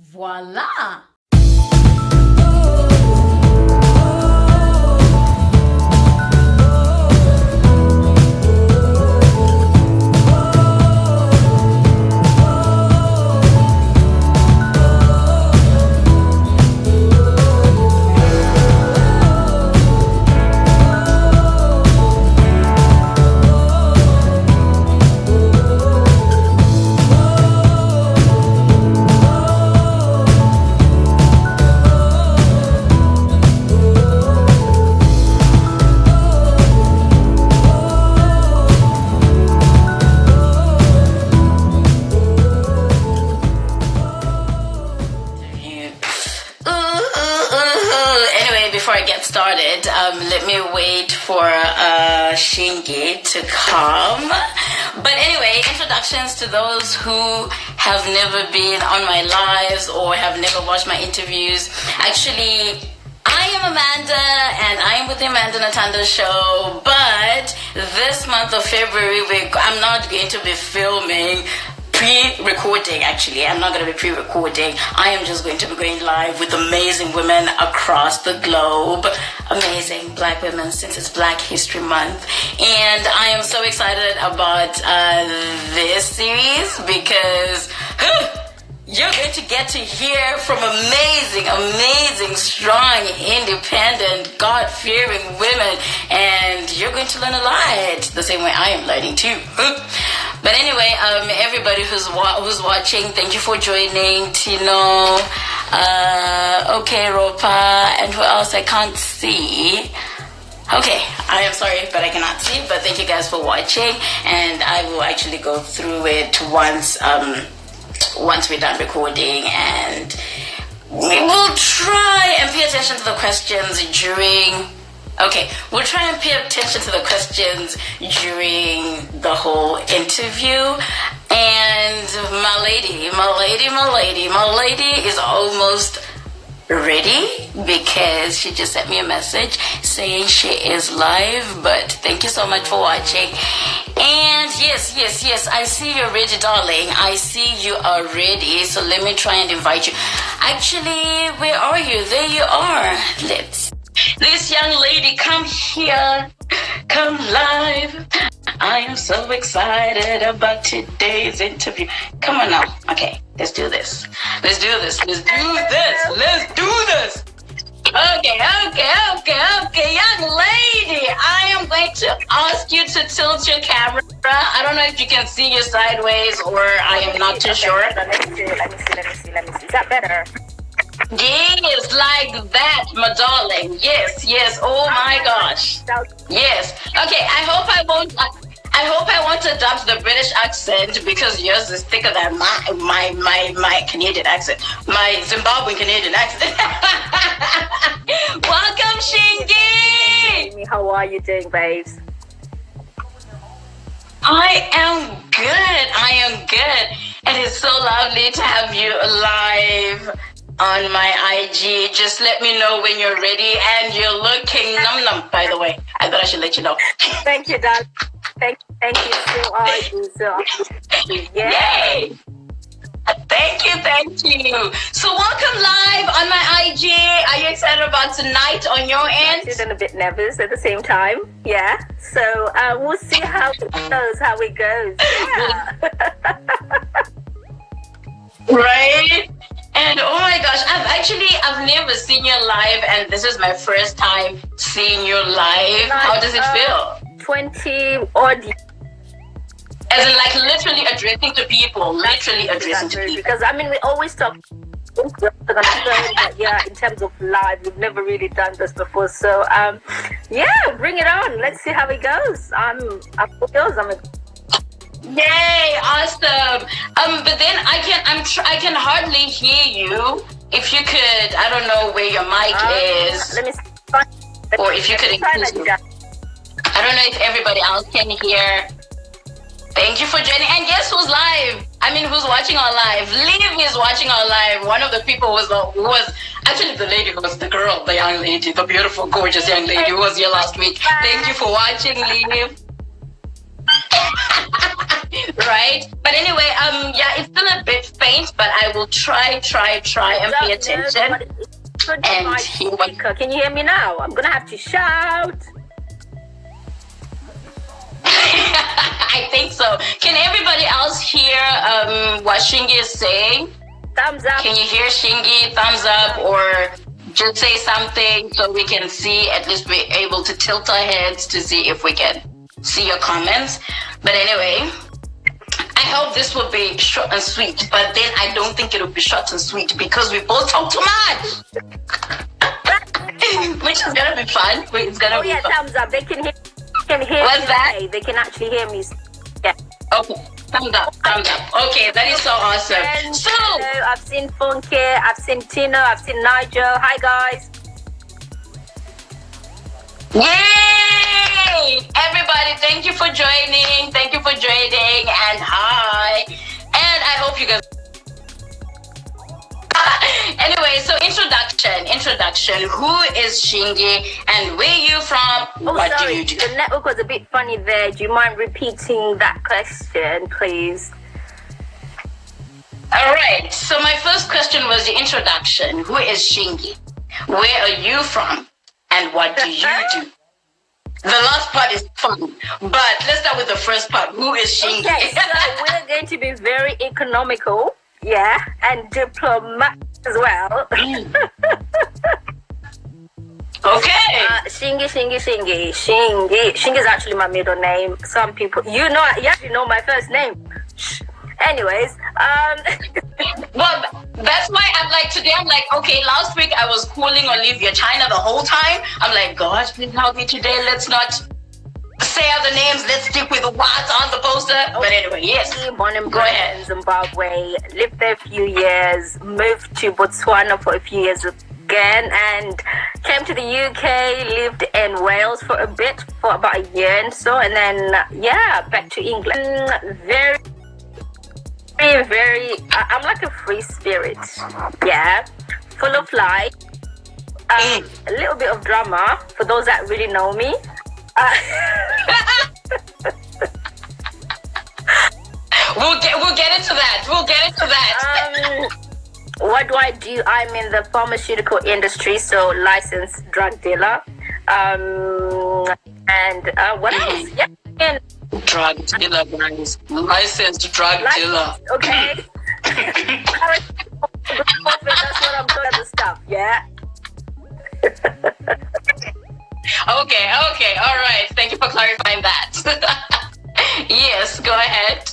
Voila! Anyway, before I get started, let me wait for Shingie to come. But anyway, introductions to those who have never been on my lives or have never watched my interviews. Actually, I am Amanda, and I am with the Amanda Natanda Show. But this month of February, I'm not going to be filming pre-recording. Actually, I'm not going to be pre-recording. I am just going to be going live with amazing women across the globe. Amazing Black women, since it's Black History Month. And I am so excited about this series because you're going to get to hear from amazing, strong, independent, God-fearing women, and you're going to learn a lot the same way I am learning too. But anyway, everybody who's watching, thank you for joining. Tino, okay, Ropa, and who else I can't see. Okay, I am sorry, but I cannot see. But thank you guys for watching, and I will actually go through it once we're done recording, and we will try and pay attention to the questions during. Okay, we'll try and pay attention to the questions during the whole interview. And my lady is almost ready because she just sent me a message saying she is live. But thank you so much for watching. And yes, I see you're ready, darling. I see you are ready. So let me try and invite you. Actually, where are you? There you are. This young lady, come here, come live. I am so excited about today's interview. Come on now. Okay, let's do this. Okay, young lady. I am going to ask you to tilt your camera. I don't know if you can see you sideways or I am not too sure. Let me see. Is that better? Yes, like that, my darling. Yes. Oh my gosh. Yes. Okay. I hope I won't adopt the British accent because yours is thicker than my Canadian accent, my Zimbabwean Canadian accent. Welcome, Shingie. How are you doing, babes? I am good, and it's so lovely to have you live on my IG. Just let me know when you're ready, and you're looking num. By the way, I thought I should let you know. Thank you, darling. Thank you. So Yay! Thank you. So welcome live on my IG. Are you excited about tonight on your end? I'm a bit nervous at the same time. Yeah. So we'll see how it goes. Yeah. Right? And oh my gosh, I've never seen you live, and this is my first time seeing you live. How does it feel? 20 odd. As in, like, literally addressing to people. Because we always talk. Yeah, in terms of live, we've never really done this before. So bring it on. Let's see how it goes. Yay, awesome. But then I can hardly hear you. If you could, I don't know where your mic is. Let me see. Or if you could increase it. I don't know if everybody else can hear. Thank you for joining. And guess who's live? Who's watching our live? Liv is watching our live. One of the people was actually the lady who was the girl, the young lady, the beautiful, gorgeous young lady who was here last week. Thank you for watching, Liv. Right? But anyway, yeah, it's still a bit faint, but I will try and pay attention. And hear what... Can you hear me now? I'm gonna have to shout. I think so. Can everybody else hear what Shingie is saying? Thumbs up. Can you hear Shingie? Thumbs up, or just say something so we can see, at least we're able to tilt our heads to see if we can see your comments. But anyway, I hope this will be short and sweet, but then I don't think it'll be short and sweet because we both talk too much. Which is gonna be fun. It's gonna be fun. Thumbs up. They can hear What's me. that? They can actually hear me. Yeah. Okay. Thumbs up. Okay, that is so awesome. So, hello, I've seen Funke, I've seen Tina, I've seen Nigel. Hi, guys. yay! Everybody, thank you for joining. And hi. And I hope you guys... Anyway, so introduction. Who is Shingie and where are you from? What do you do? The network was a bit funny there. Do you mind repeating that question, please? All right. So my first question was the introduction. Who is Shingie? Where are you from? And what do you do? The last part is fun, but let's start with the first part. Who is Shingie? Okay, so we're going to be very economical, yeah, and diplomatic as well. Okay. Shingie. Shingie is actually my middle name. Some people, you actually know my first name. Anyways, well, that's why I'm like, today I'm like, okay, last week I was calling Olivia China the whole time. I'm like, gosh, please help me today. Let's not say other names. Let's stick with what's on the poster. But anyway, yes. Born and bred in Zimbabwe, lived there a few years, moved to Botswana for a few years again, and came to the UK, lived in Wales for a bit, for about a year and so, and then, back to England. Very, I'm like a free spirit, full of life, a little bit of drama for those that really know me. We'll get into that. What do I do? I'm in the pharmaceutical industry, so licensed drug dealer. And what else? Yeah. Drug dealer, guys. Licensed drug dealer. Okay. That's what I'm talking about, stuff, yeah? Okay. All right. Thank you for clarifying that. Yes, go ahead.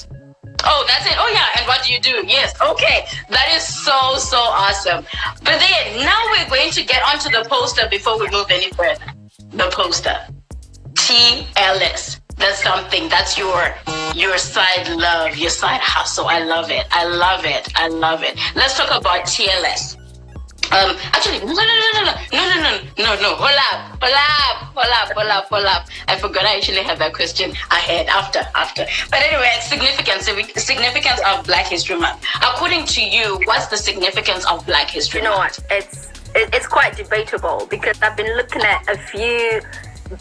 Oh, that's it. Oh, yeah. And what do you do? Yes. Okay. That is so awesome. But then now we're going to get onto the poster before we move any further. The poster. TLS. That's something. That's your side love, your side hustle. I love it. Let's talk about TLS. Actually, no. Hold up. I forgot I actually had that question ahead after. But anyway, significance of Black History Month. According to you, what's the significance of Black History Month? You know what? It's quite debatable because I've been looking at a few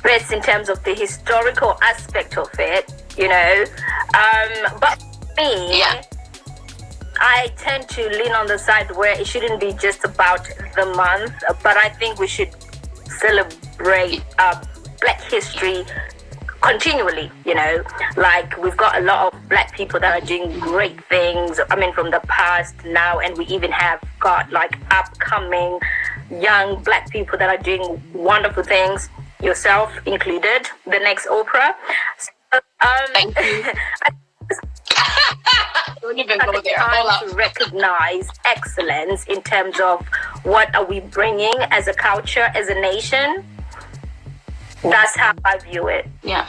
bits in terms of the historical aspect of it, you know. But for me, I tend to lean on the side where it shouldn't be just about the month, but I think we should celebrate Black history continually, you know. Like, we've got a lot of Black people that are doing great things, I mean, from the past, now, and we even have got, like, upcoming young Black people that are doing wonderful things, yourself included, the next Oprah. So, thank you. Don't even go there. To recognize excellence in terms of what are we bringing as a culture, as a nation. That's how I view it. Yeah.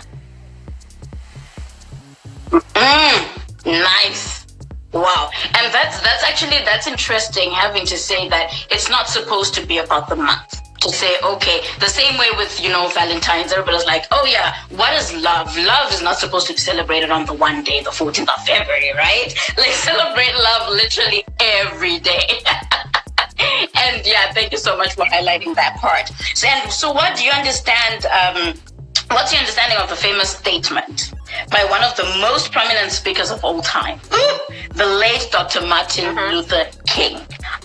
Nice. Wow. And that's interesting, having to say that it's not supposed to be about the month. To say, okay, the same way with, you know, Valentine's, everybody's like, oh yeah, what is love? Love is not supposed to be celebrated on the one day, the 14th of February, right? Like, celebrate love literally every day. And yeah, thank you so much for highlighting that part. So what do you understand, what's your understanding of the famous statement? by one of the most prominent speakers of all time, the late Dr. Martin Luther King.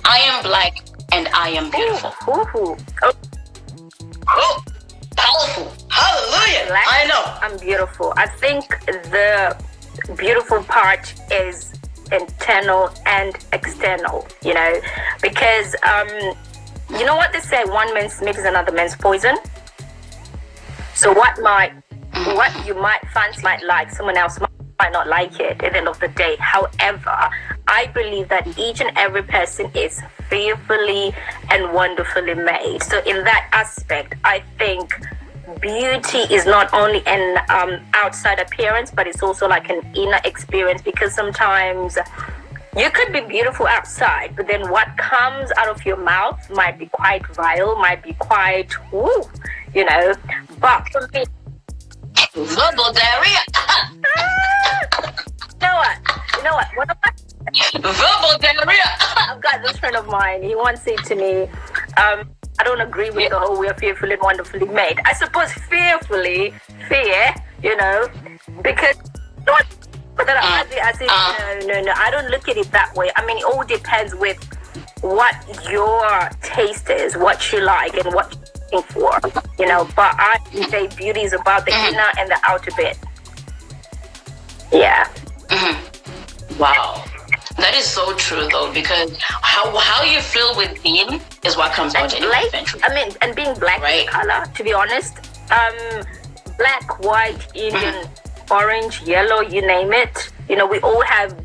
I am black and I am beautiful. Oh, powerful. Hallelujah. black, I know. I'm beautiful. I think the beautiful part is internal and external, you know, because you know what they say, one man's meat is another man's poison. So what you might fancy, might like, someone else might not like it at the end of the day. However, I believe that each and every person is fearfully and wonderfully made. So in that aspect, I think beauty is not only an outside appearance, but it's also like an inner experience, because sometimes you could be beautiful outside, but then what comes out of your mouth might be quite vile, might be quite, you know. But for me, verbal diarrhea. You know what? One of my Verbal diarrhea. I've got this friend of mine. He once said to me, I don't agree with the whole we are fearfully and wonderfully made. I suppose fear, you know, because I say, no, I don't look at it that way. I mean, it all depends with what your taste is, what you like, and what you're looking for, you know. But I say beauty is about the inner and the outer bit. Yeah. Wow. That is so true, though, because how you feel within is what comes out eventually. I mean, and being black is a color, to be honest. Black, white, Indian, orange, yellow, you name it. You know, we all have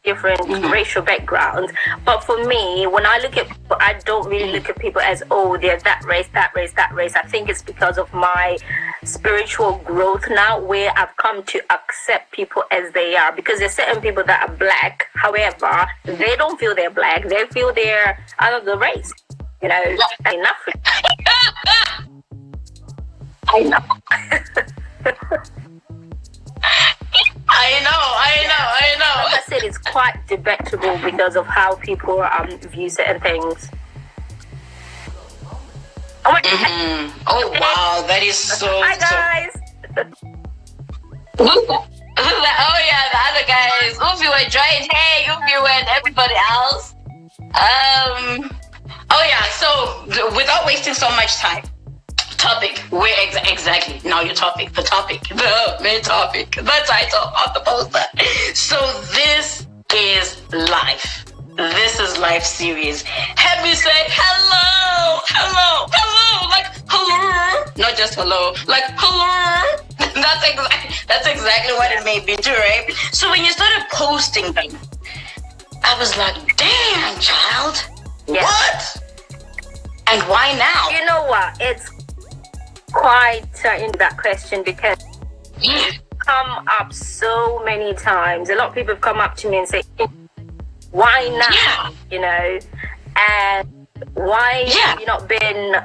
different racial backgrounds. But for me, when I look at people, I don't really look at people as, oh, they're that race. I think it's because of my spiritual growth now, where I've come to accept people as they are. Because there's certain people that are black, however, they don't feel they're black. They feel they're out of the race. You know, enough. I know. I know. Like I said, it's quite debatable because of how people view certain things. Oh wow, that is so. Hi guys. Oh yeah, the other guys. Ufi were joined. Hey, Ufi and everybody else. Oh yeah. So without wasting so much time. Topic. Where exactly? Now your topic. The topic. The main topic. The title of the poster. So this is life. This is life series. Have me say hello. Like hello. Not just hello. Like hello. That's exactly what it made me do, right? So when you started posting them, I was like, damn, child. Yeah. What? And why now? You know what? It's quite in that question because it's come up so many times. A lot of people have come up to me and say, why now? Yeah. You know, and why have you not been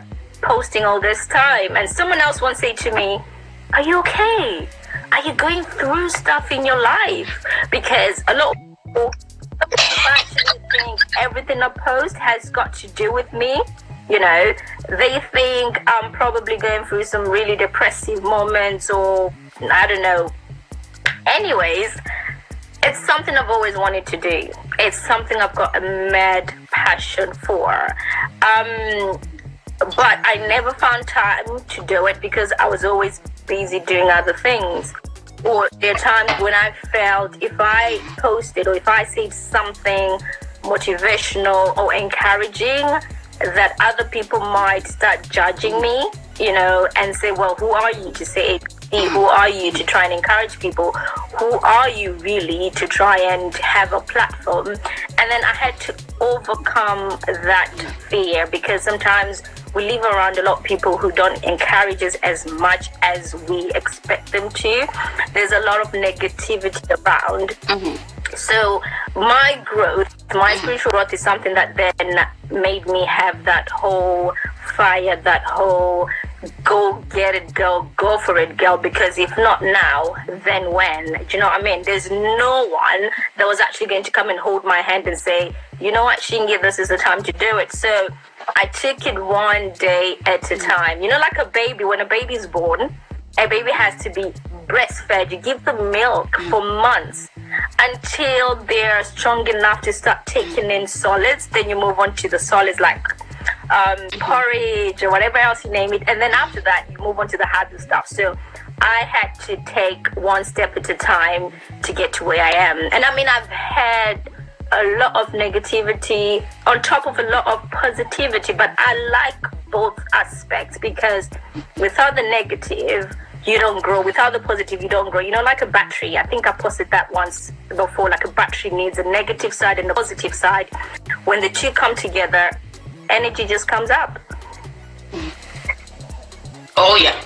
posting all this time? And someone else once said to me, are you okay? Are you going through stuff in your life? Because a lot of people actually think everything I post has got to do with me. You know, they think I'm probably going through some really depressive moments or I don't know. Anyways, it's something I've always wanted to do. It's something I've got a mad passion for. But I never found time to do it because I was always busy doing other things. Or there are times when I felt if I posted or if I said something motivational or encouraging, that other people might start judging me, you know, and say, well, who are you to say it? Who are you to try and encourage people? Who are you really to try and have a platform? And then I had to overcome that fear because sometimes we live around a lot of people who don't encourage us as much as we expect them to. There's a lot of negativity around. So my growth, my spiritual growth is something that then made me have that whole fire, that whole go get it, girl, go for it, girl, because if not now, then when? Do you know what I mean? There's no one that was actually going to come and hold my hand and say, you know what, Shingie, this is the time to do it. So I took it one day at a time. You know, like a baby, when a baby's born, a baby has to be breastfed, you give them milk for months until they're strong enough to start taking in solids. Then you move on to the solids like porridge or whatever else you name it. And then after that, you move on to the harder stuff. So I had to take one step at a time to get to where I am. And I mean, I've had a lot of negativity on top of a lot of positivity, but I like both aspects, because without the negative, you don't grow. Without the positive, you don't grow. You know, like a battery. I think I posted that once before. Like a battery needs a negative side and a positive side. When the two come together, energy just comes up. Oh yeah.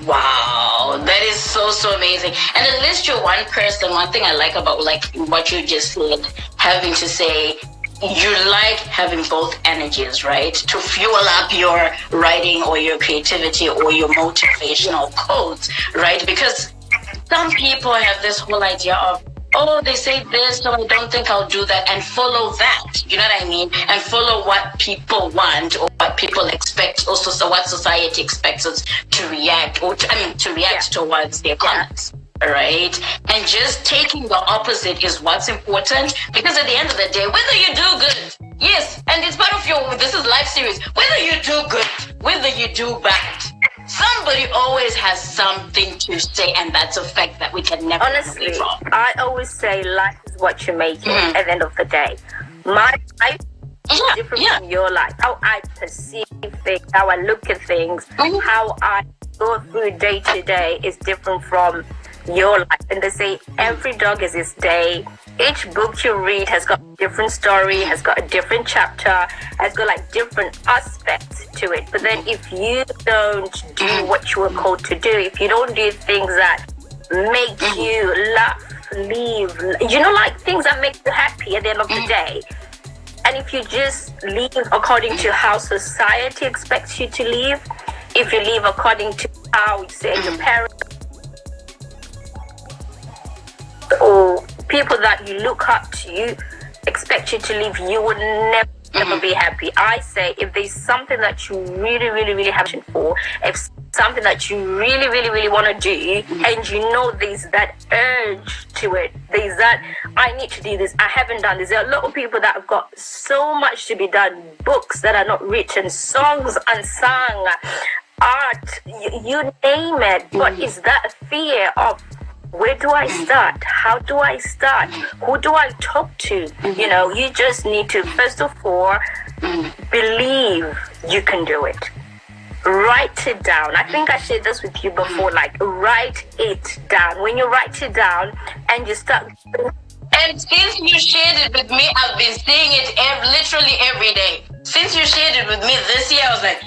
Wow, that is so amazing. And at least you're one person. One thing I like about like what you just said, having to say you like having both energies, right? To fuel up your writing or your creativity or your motivational quotes, right? Because some people have this whole idea of, oh, they say this, so I don't think I'll do that, and follow that. You know what I mean? And follow what people want or what people expect. Also, so what society expects us to react, or to react towards their comments. Right? And just taking the opposite is what's important, because at the end of the day, whether you do good, yes, and it's part of this is life series, whether you do good, whether you do bad, somebody always has something to say, and that's a fact that we can never honestly away from. I always say life is what you make it at the end of the day. My life is different from your life. How I perceive things, how I look at things, how I go through day to day is different from your life. And they say every dog is its day. Each book you read has got a different story, has got a different chapter, has got like different aspects to it. But then if you don't do what you were called to do, if you don't do things that make you laugh, leave, you know, like things that make you happy at the end of the day, and if you just live according to how society expects you to live, if you live according to how you say your parents or people that you look up to expect you to live, you would never be happy. I say if there's something that you really have passion for, if something that you really want to do, and you know there's that urge to it, there's that I need to do this, I haven't done this. There are a lot of people that have got so much to be done, books that are not written, songs unsung, art, you name it, but it's that fear of, where do I start? How do I start? Who do I talk to? You know, you just need to, first of all, believe you can do it. Write it down. I think I shared this with you before, like write it down. When you write it down and you start... And since you shared it with me, I've been seeing it literally every day. Since you shared it with me this year, I was like,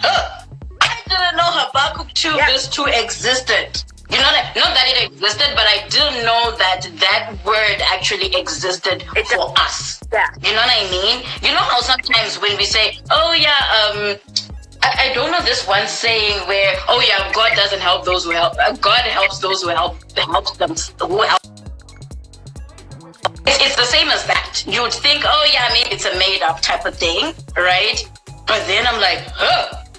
I didn't know Habakkuk 2 verse 2 existed. You know, not that it existed, but I didn't know that that word actually existed for us. Yeah. You know what I mean? You know how sometimes when we say, oh yeah, I don't know this one saying where, oh yeah, God doesn't help those who help. God helps those who help them. It's the same as that. You would think, oh yeah, maybe it's a made up type of thing, right? But then I'm like,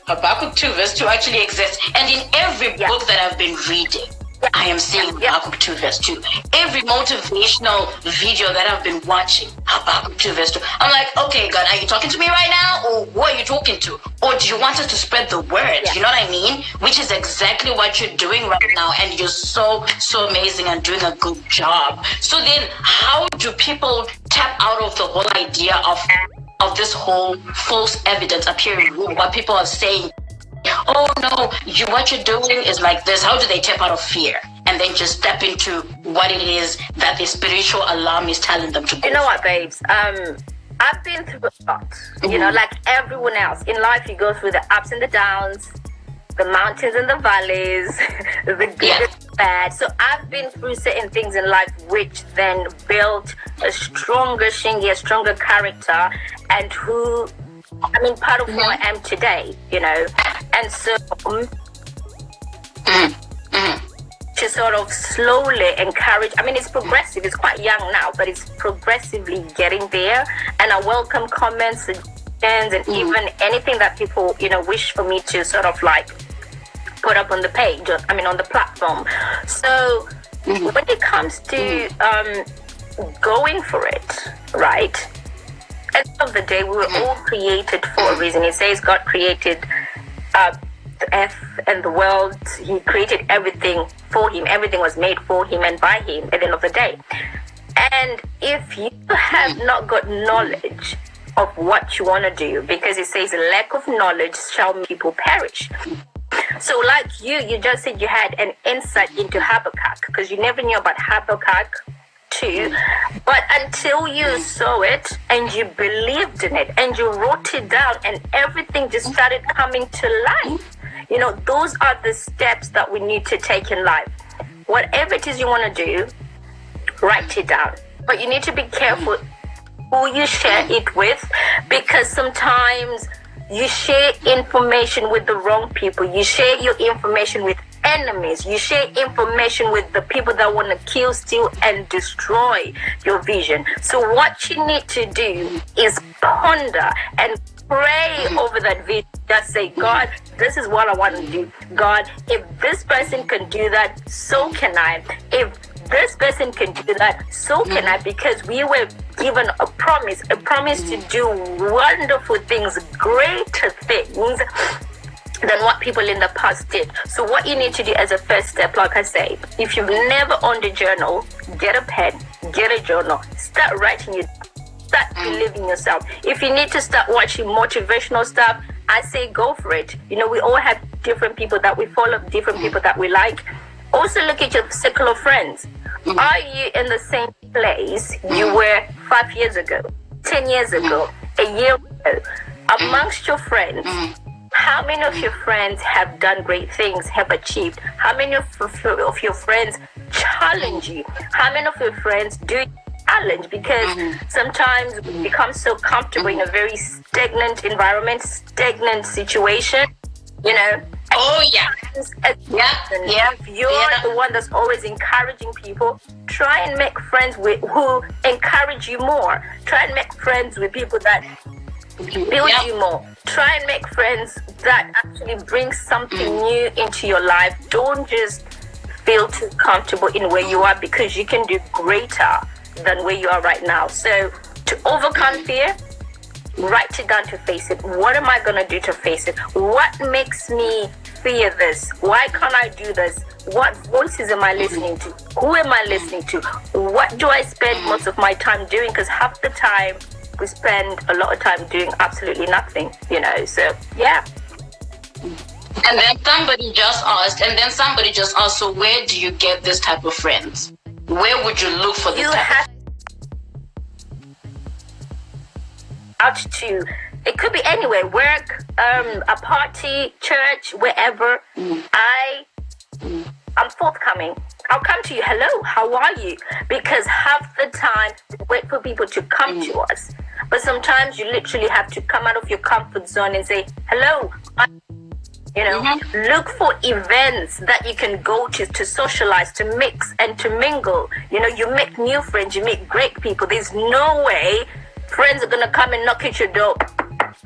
Habakkuk 2 verse 2 actually exists. And in every book that I've been reading, I am seeing Habakkuk 2 verse 2. Every motivational video that I've been watching, Habakkuk 2 verse 2. I'm like, okay, God, are you talking to me right now? Or who are you talking to? Or do you want us to spread the word? You know what I mean? Which is exactly what you're doing right now. And you're so amazing and doing a good job. So then how do people tap out of the whole idea of this whole false evidence appearing, what people are saying, oh no, what you're doing is like this? How do they tap out of fear and then just step into what it is that the spiritual alarm is telling them to go? You know what, babes? I've been through a lot. You know, like everyone else. In life, you go through the ups and the downs, the mountains and the valleys, the good and the bad. So I've been through certain things in life which then built a stronger Shingie, a stronger character, and part of who I am today, you know. And so to sort of slowly encourage, it's progressive, it's quite young now, but it's progressively getting there. And I welcome comments and even anything that people, wish for me to sort of like put up on the page, on the platform. So when it comes to going for it, right? At the end of the day, we were all created for a reason. It says God created the earth and the world. He created everything for him. Everything was made for him and by him at the end of the day. And if you have not got knowledge of what you want to do, because it says lack of knowledge shall make people perish. So like you just said you had an insight into Habakkuk, because you never knew about Habakkuk 2, but until you saw it and you believed in it and you wrote it down and everything just started coming to life. Those are the steps that we need to take in life. Whatever it is you want to do, write it down. But you need to be careful who you share it with, because sometimes you share information with the wrong people. You share your information with enemies. You share information with the people that want to kill, steal, and destroy your vision. So what you need to do is ponder and pray over that vision. Just say, God, this is what I want to do. God, if this person can do that, so can I. If this person can do that, so can I, because we were given a promise to do wonderful things, greater things than what people in the past did. So what you need to do as a first step, like I say, if you've never owned a journal, get a pen, get a journal, start writing it, start believing yourself. If you need to start watching motivational stuff, I say go for it. We all have different people that we follow, different people that we like. Also look at your circle of friends. Are you in the same place you were 5 years ago, 10 years ago, a year ago? Amongst your friends, how many of your friends have done great things, have achieved? How many of your friends challenge you? How many of your friends do challenge? Because sometimes we become so comfortable in a very stagnant environment, stagnant situation, Oh, yeah. If you're the one that's always encouraging people, try and make friends who encourage you more. Try and make friends with people that build you more. Try and make friends that actually bring something new into your life. Don't just feel too comfortable in where you are, because you can do greater than where you are right now. So to overcome fear, write it down to face it. What am I going to do to face it? What makes me fear this? Why can't I do this? What voices am I listening to? Who am I listening to? What do I spend most of my time doing? Because half the time we spend a lot of time doing absolutely nothing, so yeah. And then somebody just asked, so where do you get this type of friends? Where would you look for this type of out to, it could be anywhere, work, a party, church, wherever. I'm forthcoming. I'll come to you. Hello, how are you? Because half the time we wait for people to come to us, but sometimes you literally have to come out of your comfort zone and say hello. Look for events that you can go to socialize, to mix and to mingle. You make new friends, you meet great people. There's no way friends are gonna come and knock at your door.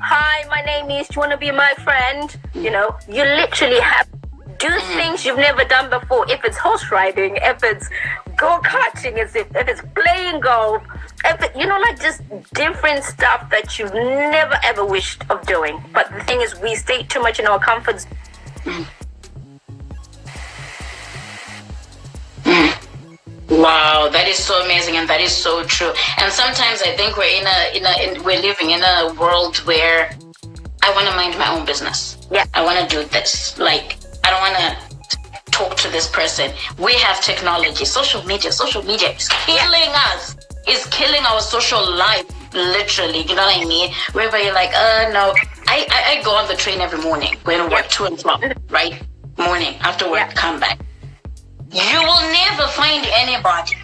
Hi, my name is, do you want to be my friend? You literally have to do things you've never done before. If it's horse riding, if it's go-karting, if it's playing golf, just different stuff that you've never ever wished of doing. But the thing is, we stay too much in our comfort zone. Wow, that is so amazing, and that is so true. And sometimes I think we're living in a world where I want to mind my own business. Yeah, I want to do this. Like, I don't want to talk to this person. We have technology, social media is killing us. It's killing our social life, literally. You know what I mean? Whereby you're like, no. I go on the train every morning, going to work 2 o'clock, right? Morning, after work, come back. You will never find anybody.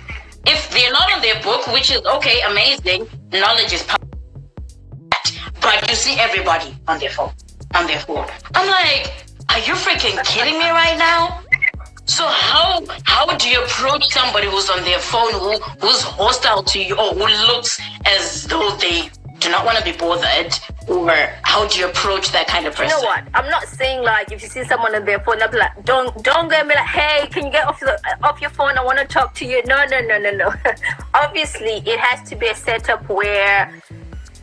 If they're not on their book, which is okay, amazing, knowledge is power. But you see everybody on their phone. I'm like, are you freaking kidding me right now? So how do you approach somebody who's on their phone, who's hostile to you, or who looks as though they do not want to be bothered or how do you approach that kind of person? You know what? I'm not saying like if you see someone on their phone, I'll be like, don't go and be like, hey, can you get off your phone? I want to talk to you. No. Obviously, it has to be a setup where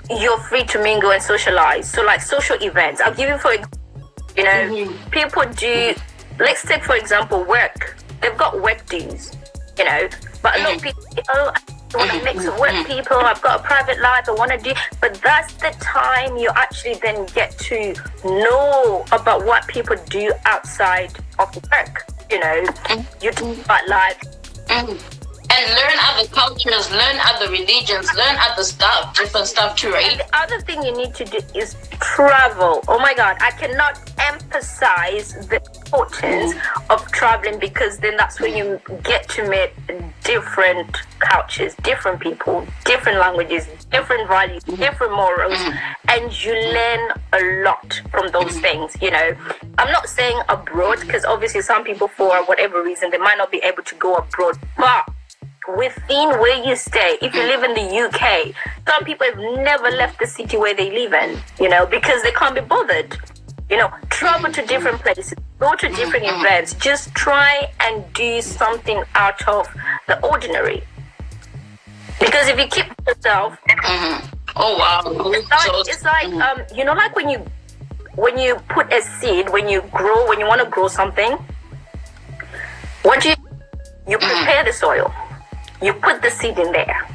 you're free to mingle and socialize. So like social events. I'll give you people do. Let's take for example work. They've got work dues, but a lot of people. I want to mix with work people. I've got a private life. I want to do, but that's the time you actually then get to know about what people do outside of work. You talk about life. And learn other cultures, learn other religions, learn other stuff, different stuff too, right? And the other thing you need to do is travel. Oh my God, I cannot emphasize the importance of traveling, because then that's when you get to meet different cultures, different people, different languages, different values, different morals, and you learn a lot from those things. I'm not saying abroad, because obviously some people, for whatever reason, they might not be able to go abroad, but within where you stay, if you live in the UK, some people have never left the city where they live in, because they can't be bothered. Travel to different places, go to different events, just try and do something out of the ordinary. Because if you keep yourself, oh wow, it's like like when you put a seed, when you want to grow something, what you prepare the soil. You put the seed in there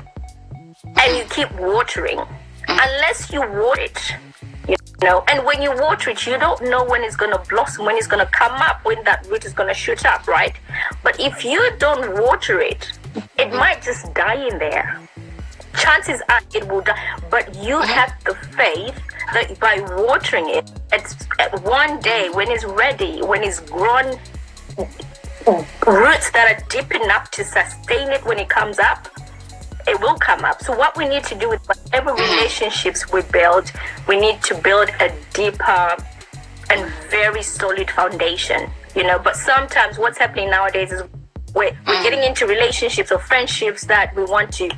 and you keep watering unless you water it, and when you water it, you don't know when it's going to blossom, when it's going to come up, when that root is going to shoot up, right? But if you don't water it, it might just die in there. Chances are it will die, but you have the faith that by watering it, one day when it's ready, when it's grown, roots that are deep enough to sustain it when it comes up, it will come up. So what we need to do with whatever relationships we build, we need to build a deeper and very solid foundation, but sometimes what's happening nowadays is we're getting into relationships or friendships that we want to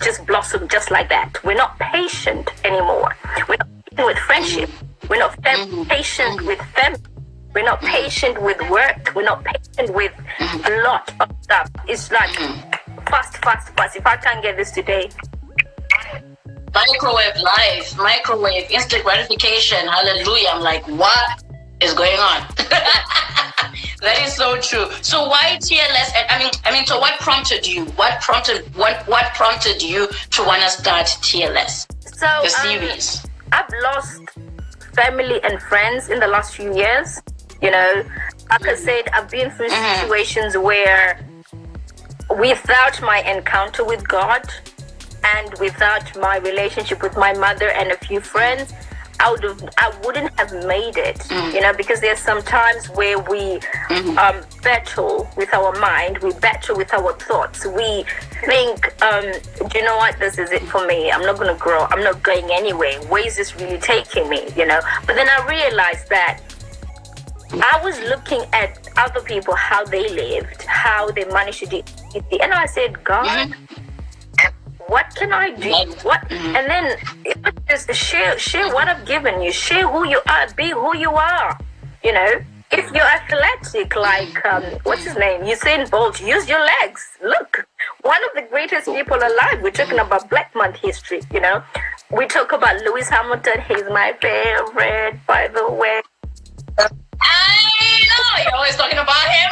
just blossom just like that. We're not patient anymore. We're not patient with friendship. We're not patient with family. We're not patient with work. We're not patient with a lot of stuff. It's like fast. If I can't get this today. Microwave life, microwave, instant gratification, hallelujah. I'm like, what is going on? That is so true. So why TLS? I mean, so what prompted you? What prompted you to want to start TLS? So the series. I've lost family and friends in the last few years. Like I said, I've been through situations where without my encounter with God and without my relationship with my mother and a few friends, I wouldn't have made it, because there's some times where we battle with our mind, we battle with our thoughts. We think, do you know what, this is it for me. I'm not going to grow. I'm not going anywhere. Where is this really taking me, But then I realized that I was looking at other people, how they lived, how they managed to do it. And I said, God, what can I do? What? And then just share what I've given you. Share who you are. Be who you are. If you're athletic, like what's his name? Usain Bolt, use your legs. Look, one of the greatest people alive. We're talking about Black Month history. We talk about Lewis Hamilton. He's my favorite, by the way. I know you're always talking about him.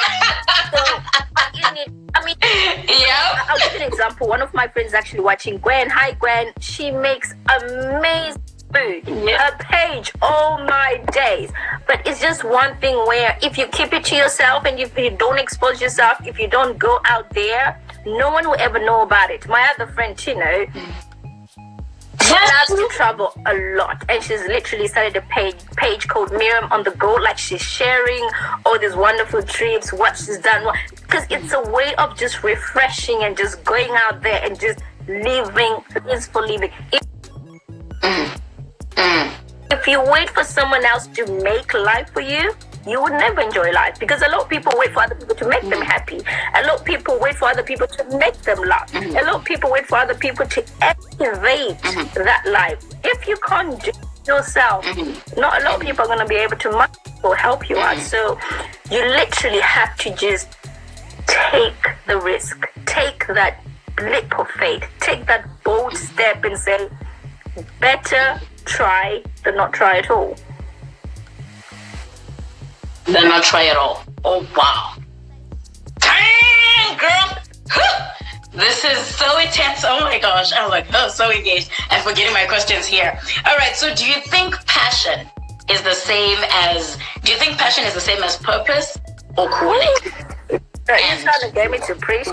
I'll give you an example. One of my friends is actually watching Gwen. Hi, Gwen. She makes amazing food. Her page, oh my days. But it's just one thing where if you keep it to yourself and if you don't expose yourself, if you don't go out there, no one will ever know about it. My other friend, Chino, she loves to travel a lot, and she's literally started a page called Miriam on the Go. Like, she's sharing all these wonderful trips, what she's done, because it's a way of just refreshing and just going out there and just living, peaceful living. If you wait for someone else to make life for you, you would never enjoy life, because a lot of people wait for other people to make them happy. A lot of people wait for other people to make them laugh. A lot of people wait for other people to elevate that life. If you can't do yourself. Not a lot of people are going to be able to manage or help you out. So you literally have to just take the risk, take that leap of faith, take that bold step and say, better try than not try at all. Than not try at all. Oh, wow. Dang, girl. This is so intense. Oh my gosh. I'm like, so engaged. I'm forgetting my questions here. All right. So do you think passion is the same as purpose or calling? You're trying to get me to preach.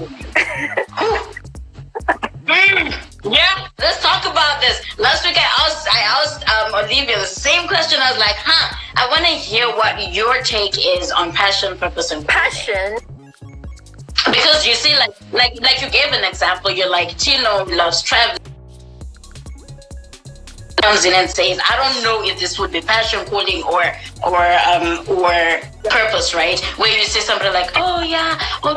Yeah, let's talk about this. Last week I asked Olivia the same question. I was like, I want to hear what your take is on passion, purpose, and passion. Because you see, like you gave an example. You're like, Chino loves traveling. Comes in and says, I don't know if this would be passion, calling, or purpose, right? Where you say something like,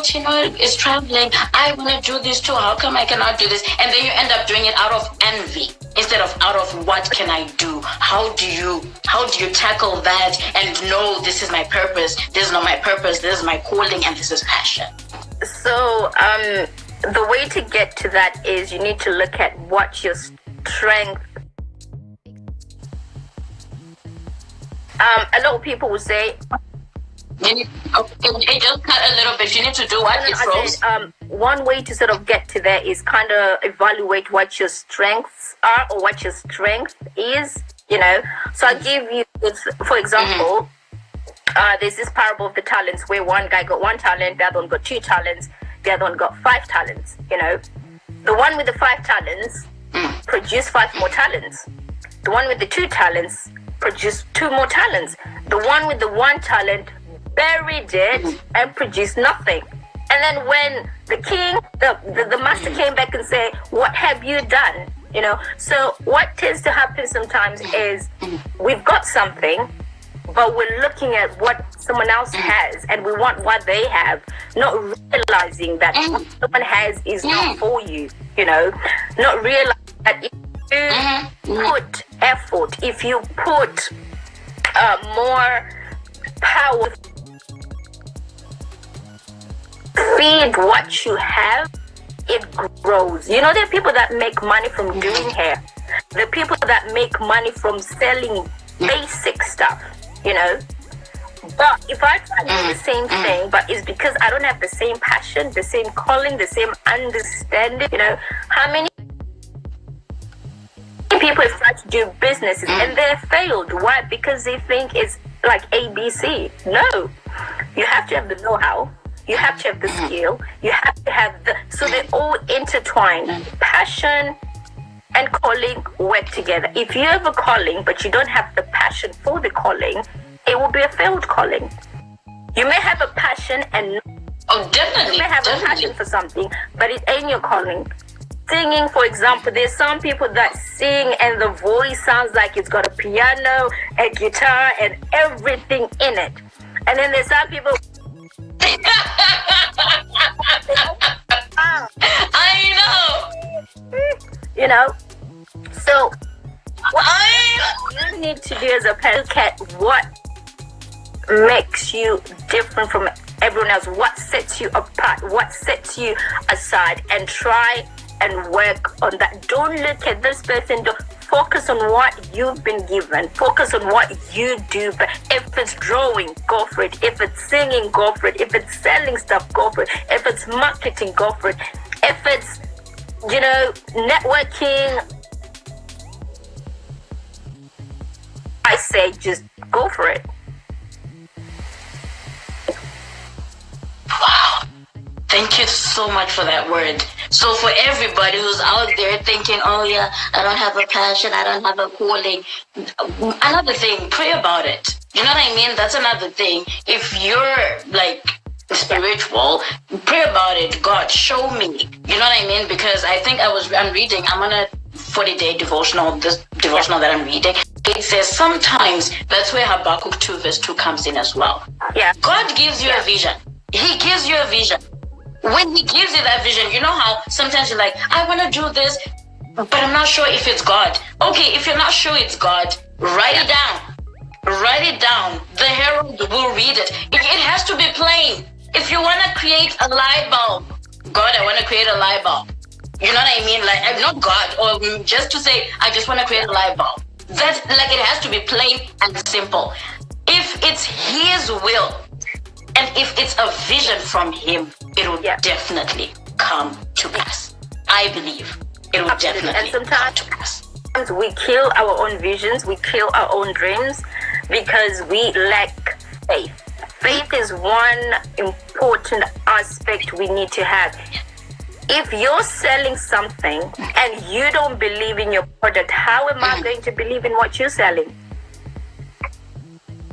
Chino is traveling. I want to do this too. How come I cannot do this? And then you end up doing it out of envy instead of out of what can I do? How do you tackle that and know this is my purpose? This is not my purpose. This is my calling, and this is passion. So the way to get to that is you need to look at what your strength. A lot of people will say, it just cut a little bit. You need to do what? It froze. One way to sort of get to there is kind of evaluate what your strengths are or what your strength is, So I'll give you, for example, there's this parable of the talents where one guy got 1 talent, the other one got 2 talents, the other one got 5 talents, The one with the 5 talents produced 5 more talents. The one with the 2 talents produced 2 more talents. The one with the 1 talent buried it and produced nothing. And then when the king, the master came back and said, what have you done? So what tends to happen sometimes is we've got something, but we're looking at what someone else has and we want what they have, not realizing that what someone has is not for you, not realizing that you put effort, if you put more power, feed what you have, it grows. There are people that make money from doing hair. There are people that make money from selling basic stuff, But if I try to do the same thing, but it's because I don't have the same passion, the same calling, the same understanding, how many people have tried to do businesses and they've failed. Why? Because they think it's like ABC. No, you have to have the know-how, you have to have the skill, you have to have so they're all intertwined. Passion and calling work together. If you have a calling but you don't have the passion for the calling, it will be a failed calling. You may have a passion and definitely. You may have a passion for something, but it ain't your calling. Singing, for example, there's some people that sing and the voice sounds like it's got a piano, a guitar, and everything in it. And then there's some people. I know. So what you need to do as a parent, look at what makes you different from everyone else, what sets you apart, what sets you aside, and try and work on that. Don't look at this person, focus on what you've been given, focus on what you do. But if it's drawing, go for it. If it's singing, go for it. If it's selling stuff, go for it. If it's marketing, go for it. If it's networking, I say just go for it. Wow. Thank you so much for that word. So for everybody who's out there thinking, I don't have a passion, I don't have a calling. Another thing, pray about it. You know what I mean? That's another thing. If you're like spiritual, pray about it. God, show me. You know what I mean? Because I think I'm on a 40-day devotional, this devotional that I'm reading. It says sometimes that's where Habakkuk 2 verse 2 comes in as well. Yeah. God gives you a vision. He gives you a vision. When he gives you that vision, you know how sometimes you're like, I want to do this, but I'm not sure if it's God. Okay, if you're not sure it's God, Write it down. Write it down. The herald will read it. It has to be plain. If you want to create a light bulb, God, I want to create a light bulb. You know what I mean? Like, I'm not God, or just to say, I just want to create a light bulb. That's like, it has to be plain and simple. If it's His will, and if it's a vision from Him, it will definitely come to pass. I believe it will definitely come to pass. We kill our own visions, we kill our own dreams because we lack faith. Faith is one important aspect we need to have. If you're selling something and you don't believe in your product, how am I going to believe in what you're selling?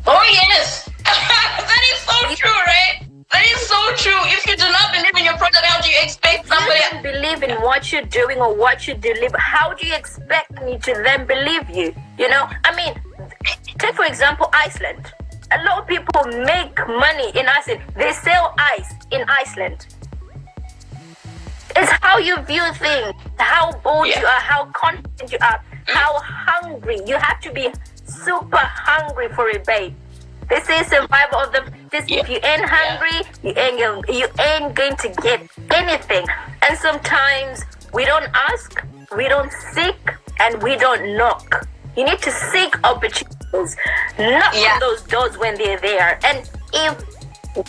Oh yes, that is so true, right? That is so true. If you do not believe in your product, how do you expect somebody else to believe in what you're doing or what you deliver? How do you expect me to then believe you? You know, I mean, take for example Iceland. A lot of people make money in Iceland. They sell ice in Iceland. It's how you view things, how bold you are, how confident you are, how hungry. You have to be super hungry for it, babe. They say survival of the fittest. If you ain't hungry, you ain't going to get anything. And sometimes we don't ask, we don't seek, and we don't knock. You need to seek opportunities, knock on those doors when they're there. And if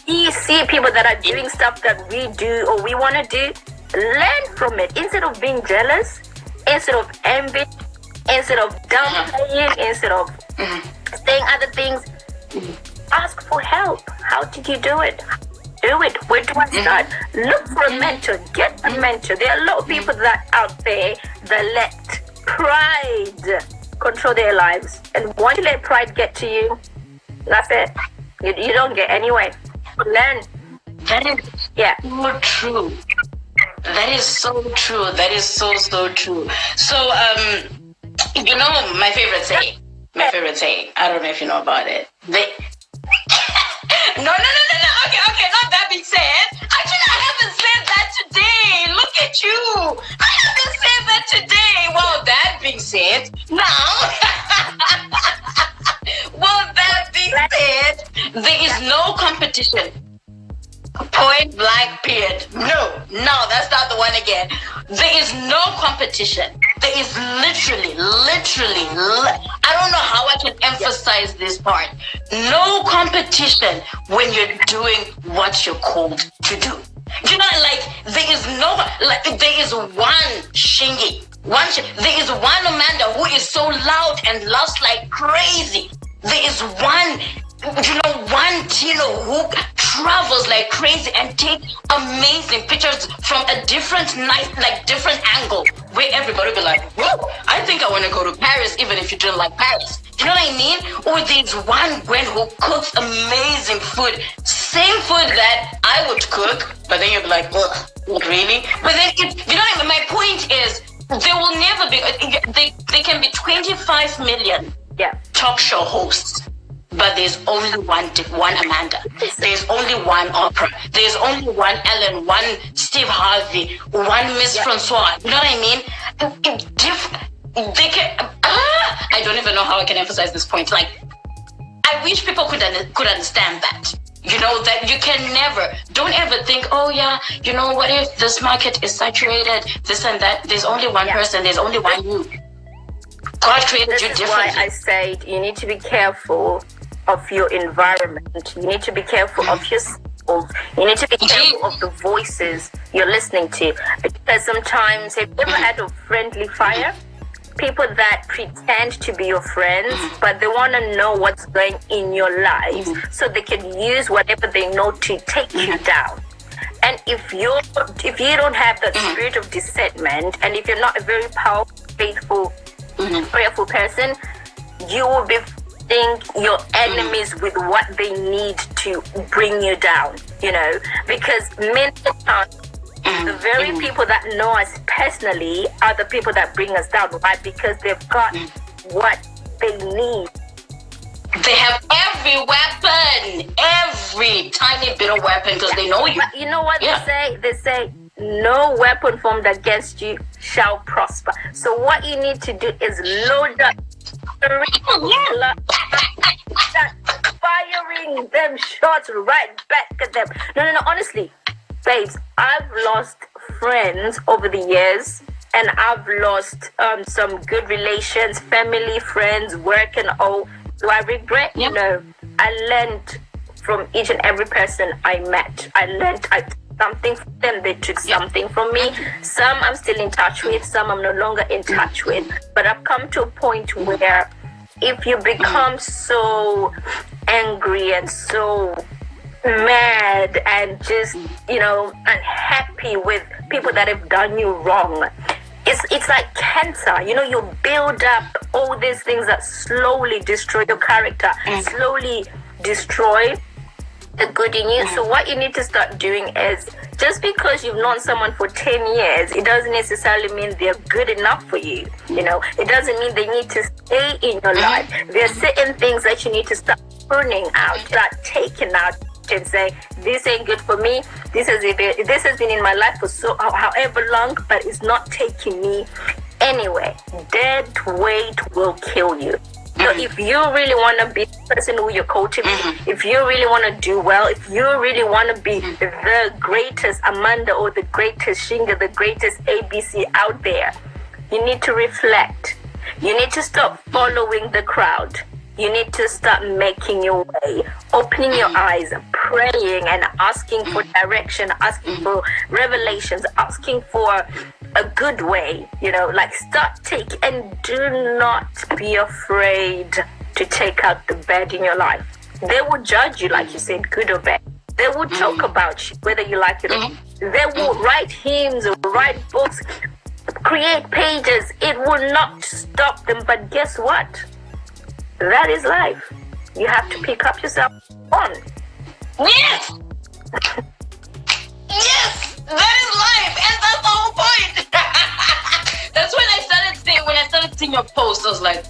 we see people that are doing stuff that we do or we want to do, learn from it. Instead of being jealous, instead of envy, instead of downplaying, instead of saying other things, ask for help. How did you do it? Do it. Where do I start? Look for a mentor. Get a mentor. There are a lot of people that out there that let pride control their lives. And once you let pride get to you, that's it. You don't get anywhere. Learn. That is so true. That is so true. That is so true. So, you know, my favorite saying. I don't know if you know about it. No. Okay, not that being said. Actually, I haven't said that today. Look at you. I haven't said that today. Well, that being said, there is no competition. Point blank period. No, that's not the one again. There is no competition. There is literally, I don't know how I can emphasize this part. No competition when you're doing what you're called to do. You know, like, there is one Shingie. There is one Amanda who is so loud and laughs like crazy. There is one Tino who travels like crazy and take amazing pictures from a different angle, where everybody be like, whoa, I think I want to go to Paris even if you don't like Paris. You know what I mean? Or there's one Gwen who cooks amazing food, same food that I would cook, but then you'll be like, ugh, really? But then, my point is, there will never be, they can be 25 million talk show hosts. But there's only one Amanda. There's only one Oprah. There's only one Ellen, one Steve Harvey, one Miss Francois. You know what I mean? I don't even know how I can emphasize this point. Like, I wish people could understand that. You know, that you can don't ever think, oh yeah, you know, what if this market is saturated, this and that. There's only one person, there's only one you. God created you differently. This is why I said you need to be careful of your environment. You need to be careful of your skills. You need to be careful of the voices you're listening to. Because sometimes, have you ever had a friendly fire? People that pretend to be your friends, but they want to know what's going in your life, so they can use whatever they know to take you down. And if you don't have that spirit of discernment, and if you're not a very powerful, faithful, prayerful person, you will be your enemies with what they need to bring you down, you know, because many times the very people that know us personally are the people that bring us down. Why? Because they've got what they need. They have every weapon, every tiny bit of weapon, because they know you. But you know what they say? They say, no weapon formed against you shall prosper. So what you need to do is load up firing them shots right back at them. No, honestly, babes, I've lost friends over the years, and I've lost some good relations, family, friends, work, and all. Do I regret? Yep. No. I learned from each and every person I met. I took something from them, they took something from me. Some I'm still in touch with, some I'm no longer in touch with. But I've come to a point where if you become so angry and so mad and just, unhappy with people that have done you wrong, it's like cancer. You build up all these things that slowly destroy your character, slowly destroy the good in you. So what you need to start doing is, just because you've known someone for 10 years, it doesn't necessarily mean they're good enough for you. It doesn't mean they need to stay in your life. There are certain things that you need to start pruning out, start taking out, and say, this ain't good for me. This has been in my life for however long, but it's not taking me anywhere. Dead weight will kill you. So if you really want to be the person who you're cultivating, if you really want to do well, if you really want to be the greatest Amanda or the greatest Shingie, the greatest ABC out there, you need to reflect. You need to stop following the crowd. You need to start making your way, opening your eyes, praying and asking for direction, asking for revelations, asking for a good way, and do not be afraid to take out the bad in your life. They will judge you, like you said, good or bad. They will talk about you, whether you like it or not. They will write hymns, write books, create pages. It will not stop them, but guess what? That is life. You have to pick up yourself on. Yes! Yes! That is life, and that's the whole point. That's when I started seeing your post, I was like,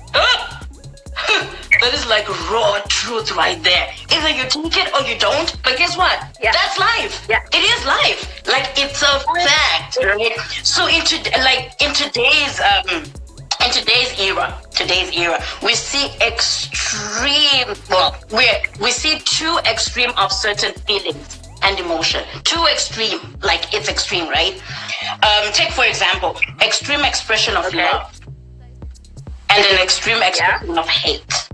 that is like raw truth right there. Either you take it or you don't, but guess what? Yeah. That's life. Yeah. It is life. Like, it's a fact, right? So in today's era, we see we see two extreme of certain feelings and emotion. Too extreme, like it's extreme, right? Take for example, extreme expression of love and an extreme expression of hate.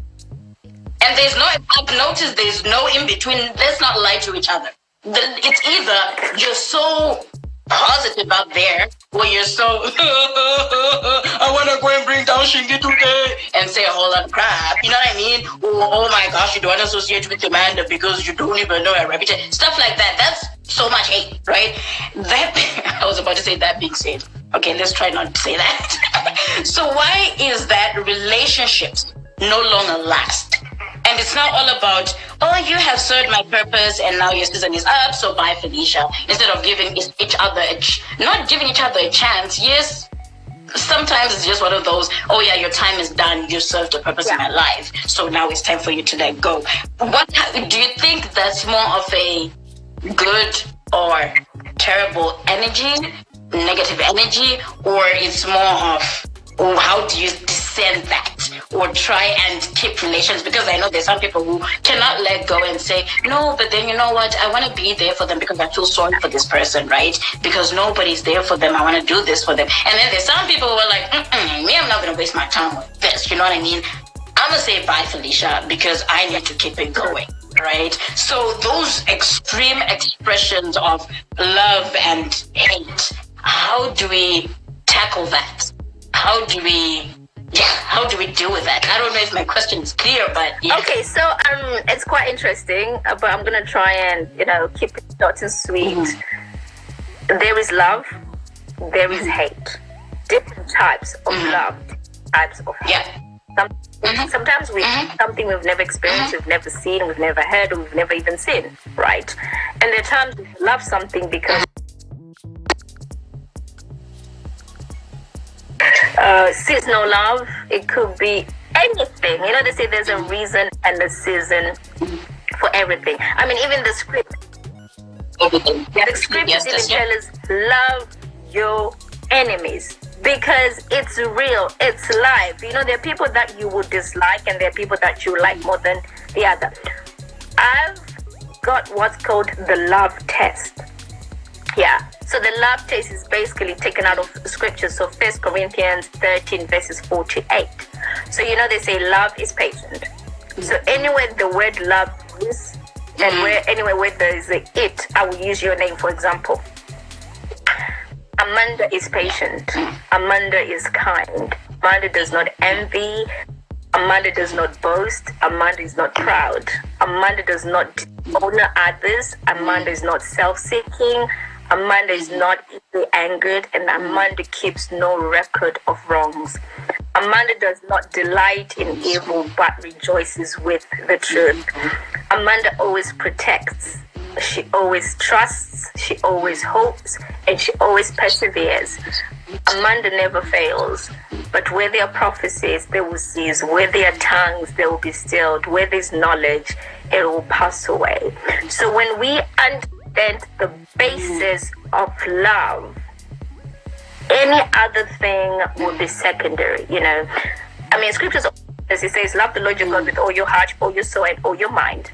And I've noticed there's no in between. Let's not lie to each other. It's either you're so positive out there, or you're so I want to go and bring down Shingie today and say a whole lot of crap. You know what I mean? Oh my gosh, you don't associate with Amanda because you don't even know her reputation. Stuff like that. That's so much hate, right? I was about to say that being said. Okay, let's try not to say that. So why is that relationships no longer last? And it's not all about, you have served my purpose and now your season is up, so bye, Felicia. Instead of giving each other not giving each other a chance. Yes, sometimes it's just one of those, your time is done. You served a purpose in my life, so now it's time for you to let go. What do you think that's more of a good or terrible energy, negative energy, or it's more of, how do you discern that or try and keep relations? Because I know there's some people who cannot let go and say, no, but then you know what? I want to be there for them because I feel sorry for this person, right? Because nobody's there for them. I want to do this for them. And then there's some people who are like, I'm not going to waste my time with this. You know what I mean? I'm going to say bye, Felicia, because I need to keep it going, right? So those extreme expressions of love and hate, how do we tackle that? How do we deal with that? I don't know if my question is clear, but yeah. Okay, so it's quite interesting, but I'm gonna try and keep it short and sweet. There is love, there is hate, different types of love, types of hate. Sometimes we something we've never experienced, we've never seen, we've never heard, or we've never even seen, right? And there are times we love something because seasonal love, it could be anything. They say there's a reason and a season for everything. I mean, even the script. The script even tells us, love your enemies. because it's real, it's live. You know, there are people that you would dislike and there are people that you like more than the other. I've got what's called the love test. Yeah, so the love test is basically taken out of scripture. So 1 Corinthians 13 verses 4 to 8. So you know they say love is patient. So anywhere the word love is, and anywhere where there is a it, I will use your name for example. Amanda is patient. Amanda is kind. Amanda does not envy. Amanda does not boast. Amanda is not proud. Amanda does not honor others. Amanda is not self-seeking. Amanda is not easily angered. And Amanda keeps no record of wrongs. Amanda does not delight in evil but rejoices with the truth. Amanda always protects. She always trusts, she always hopes, and she always perseveres. Amanda never fails. But where there are prophecies, they will cease. Where there are tongues, they will be stilled. Where there is knowledge, it will pass away. So when we understand the basis of love, any other thing will be secondary, you know. I mean, scriptures, as it says, love the Lord your God with all your heart, all your soul, and all your mind.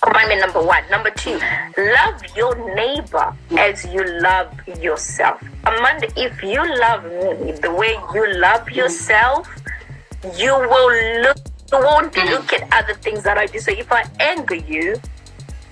Commandment number 1. Number 2, love your neighbor as you love yourself. Amanda, if you love me the way you love yourself, you won't look at other things that I do. So if I anger you,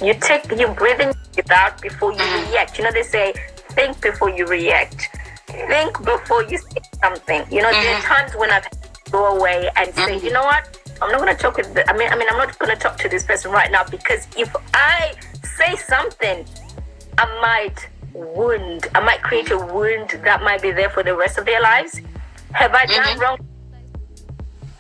you breathe in without before you react. You know, they say, think before you react. Think before you say something. You know, there are times when I've had to go away and say, you know what? I'm not going to talk with I'm not going to talk to this person right now, because if I say something, I might create a wound that might be there for the rest of their lives. Have I done wrong?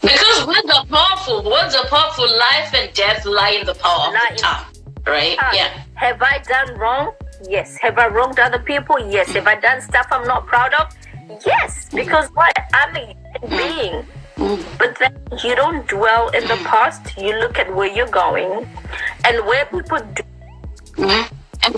Because words are powerful. Life and death lie in the power of the tongue. Right? Yeah. Have I done wrong? Yes. Have I wronged other people? Yes. Have I done stuff I'm not proud of? Yes. Because I'm a human being. But then you don't dwell in the past. You look at where you're going and where people do. And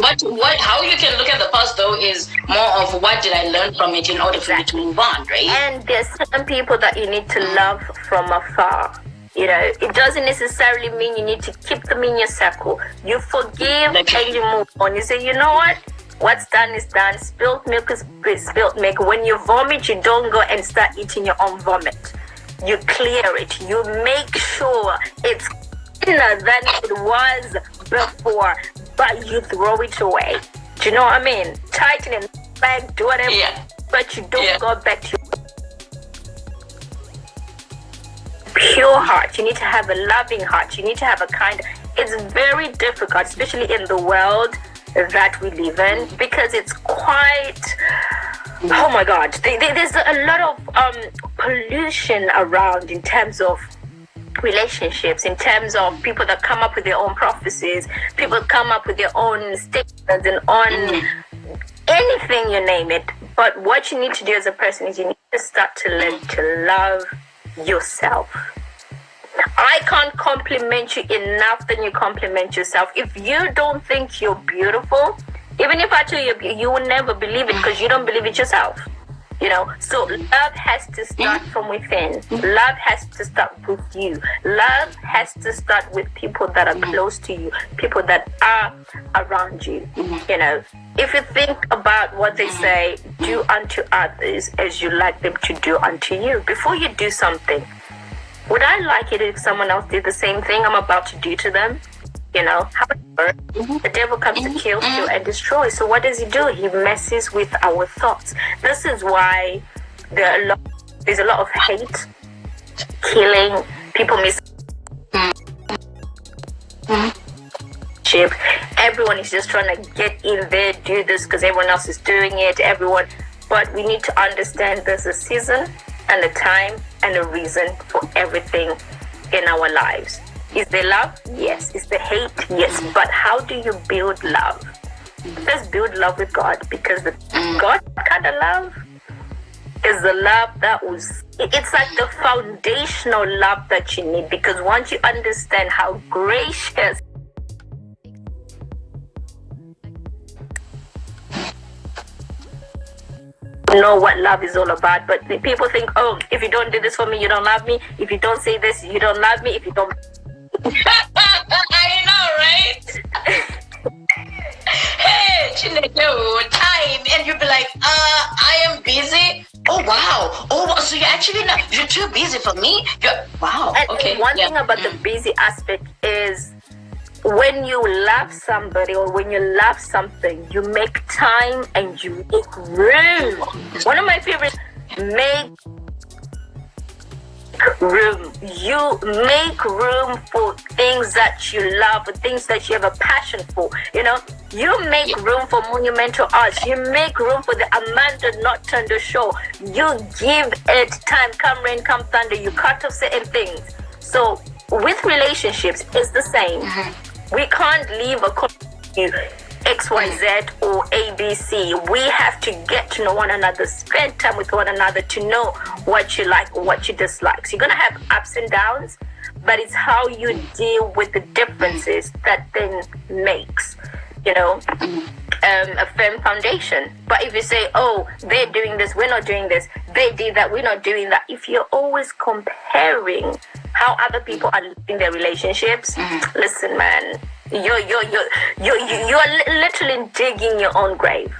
how you can look at the past though is more of what did I learn from it in order for me to move on, right? And there's certain people that you need to love from afar. You know, it doesn't necessarily mean you need to keep them in your circle. You forgive and you move on. You say, you know what? What's done is done. Spilled milk is spilled milk. When you vomit, you don't go and start eating your own vomit. You clear it. You make sure it's thinner than it was before, but you throw it away. Do you know what I mean? Tighten it back, do whatever, but you don't go back to your pure heart. You need to have a loving heart. You need to have a kind. It's very difficult, especially in the world that we live in, because it's quite... Oh my God, there's a lot of pollution around in terms of relationships, in terms of people that come up with their own prophecies, people come up with their own statements and on anything, you name it. But what you need to do as a person is you need to start to learn to love yourself. I can't compliment you enough than you compliment yourself. If you don't think you're beautiful, even if I tell you, you will never believe it because you don't believe it yourself. You know, so love has to start from within. Love has to start with you. Love has to start with people that are close to you, people that are around you. You know, if you think about what they say, do unto others as you like them to do unto you. Before you do something, would I like it if someone else did the same thing I'm about to do to them? You know, however, the devil comes to kill, steal, and destroy. So what does he do? He messes with our thoughts. This is why there's a lot of hate, killing, people everyone is just trying to get in there, do this because everyone else is doing it, but we need to understand there's a season and a time and a reason for everything in our lives. Is there love? Yes. Is there hate? Yes. But how do you build love? Just build love with God, because the God kind of love is the love that it's like the foundational love that you need, because once you understand how gracious know what love is all about. But people think, oh, if you don't do this for me, you don't love me. If you don't say this, you don't love me. If you don't... I know, right? Hey, time, and you'll be like, I am busy. Oh wow! Oh, so you're actually not? You're too busy for me. Wow. And okay. One thing about the busy aspect is when you love somebody or when you love something, you make time and you make room. One of my favorites, make room. You make room for things that you love, for things that you have a passion for. You know, you make room for monumental arts. You make room for the Amanda Not Thunder show. You give it time. Come rain, come thunder. You cut off certain things. So with relationships, it's the same. We can't leave a XYZ or ABC. We have to get to know one another, spend time with one another to know what you like or what you dislike. So you're going to have ups and downs, but it's how you deal with the differences that then makes, you know, a firm foundation. But if you say, oh, they're doing this, we're not doing this, they did that, we're not doing that. If you're always comparing how other people are living their relationships, listen, man, you're literally digging your own grave.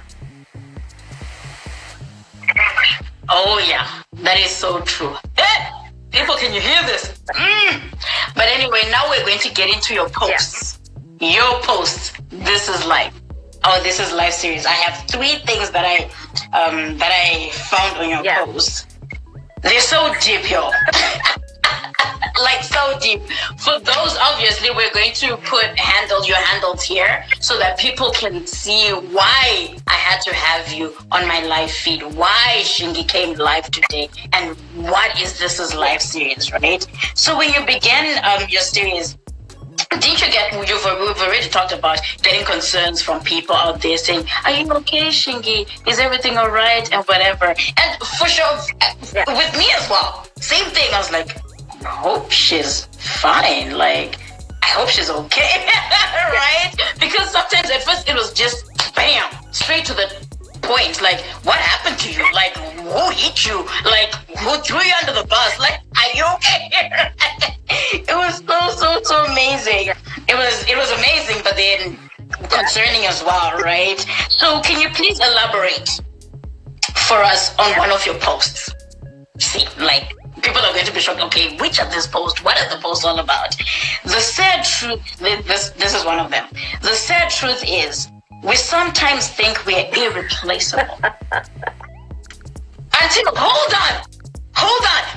Oh yeah, that is so true. Hey, people, can you hear this? But anyway, now we're going to get into your posts. Yeah. Your posts. This is life. Oh, this is life series. I have 3 things that I found on your posts. They're so deep, yo. Like so deep. For those, obviously, we're going to put your handles here so that people can see why I had to have you on my live feed, why Shingie came live today, and what is This Is Life series, right? So when you began your series, didn't you get, we've already talked about getting concerns from people out there saying, are you okay, Shingie? Is everything all right? And whatever. And for sure, with me as well, same thing. I was like, I hope she's fine. Like, I hope she's okay. Right? Because sometimes at first it was just bam, straight to the point. Like, what happened to you? Like, who hit you? Like, who threw you under the bus? Like, are you okay? It was so amazing. It was amazing, but then concerning as well, right? So can you please elaborate for us on one of your posts? See, like, people are going to be shocked. Okay, which of these posts? What is the post all about? The sad truth, this is one of them. The sad truth is, we sometimes think we're irreplaceable. Until, hold on,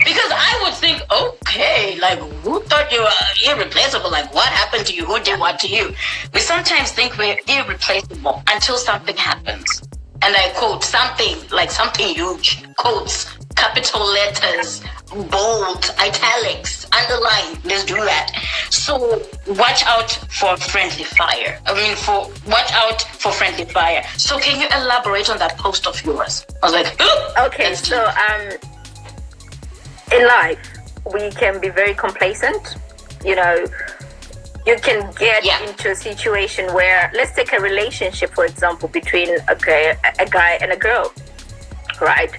because I would think, okay, like, who thought you were irreplaceable? Like, what happened to you? Who did what to you? We sometimes think we're irreplaceable until something happens. And I quote, something huge, quotes, capital letters, bold, italics, underline, let's do that. So watch out for friendly fire. Watch out for friendly fire. So can you elaborate on that post of yours? I was like, okay, so in life, we can be very complacent. You know, you can get into a situation where, let's take a relationship, for example, between a guy and a girl, right?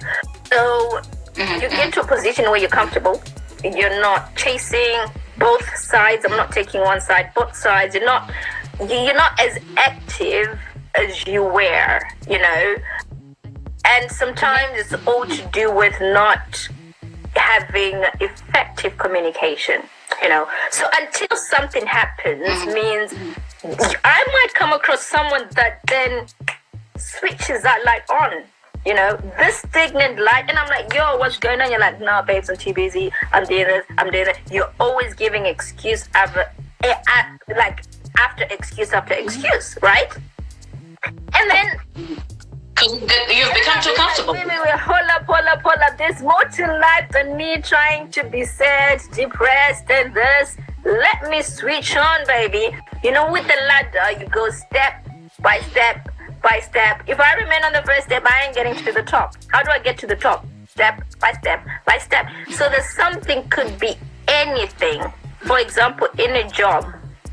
So you get to a position where you're comfortable. You're not chasing both sides. I'm not taking one side, both sides. You're not as active as you were, you know. And sometimes it's all to do with not having effective communication, you know. So until something happens means I might come across someone that then switches that light on, you know, this stagnant light, and I'm like, yo, what's going on? You're like, no, babes, I'm too busy, I'm doing this, I'm doing that. You're always giving excuse after excuse after excuse, right? And then you've become too comfortable. Wait, hold up. There's more to life than me trying to be sad, depressed, and this. Let me switch on, baby. You know, with the ladder, you go step by step by step. If I remain on the first step, I ain't getting to the top. How do I get to the top? Step by step by step. So there's something, could be anything. For example, in a job,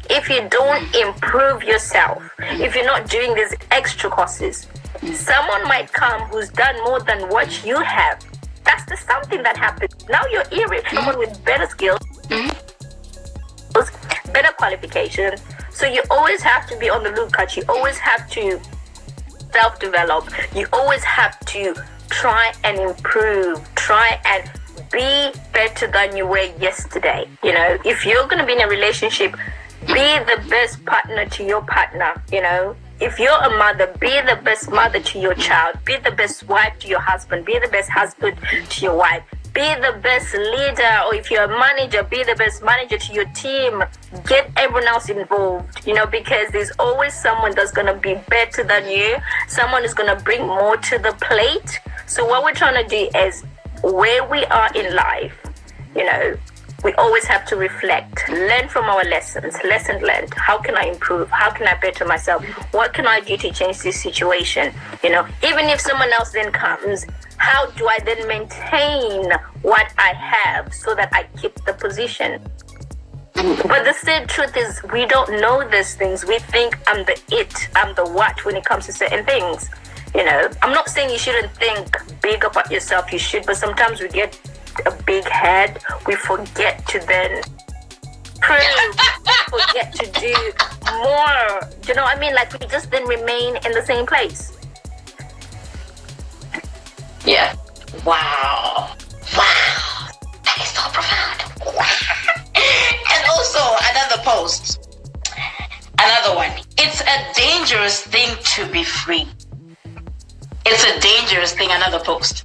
if you don't improve yourself, if you're not doing these extra courses, someone might come who's done more than what you have. That's the something that happens. Now you're hearing someone with better skills, better qualifications. So you always have to be on the lookout. You always have to self-develop. You always have to try and improve. Try and be better than you were yesterday. You know, if you're going to be in a relationship, be the best partner to your partner. You know, if you're a mother, be the best mother to your child. Be the best wife to your husband. Be the best husband to your wife. Be the best leader, or if you're a manager, be the best manager to your team. Get everyone else involved, you know, because there's always someone that's going to be better than you. Someone is going to bring more to the plate. So what we're trying to do is, where we are in life, you know, we always have to reflect, learn from our lessons, lesson learned. How can I improve? How can I better myself? What can I do to change this situation? You know, even if someone else then comes, how do I then maintain what I have so that I keep the position? But the sad truth is, we don't know these things. We think I'm the what when it comes to certain things. You know, I'm not saying you shouldn't think big about yourself. You should, but sometimes we get a big head. We forget to then prove. We forget to do more. Do you know what I mean? Like, we just then remain in the same place. Yeah. Wow. Wow. That is so profound. And also another post. Another one. It's a dangerous thing to be free. It's a dangerous thing. Another post.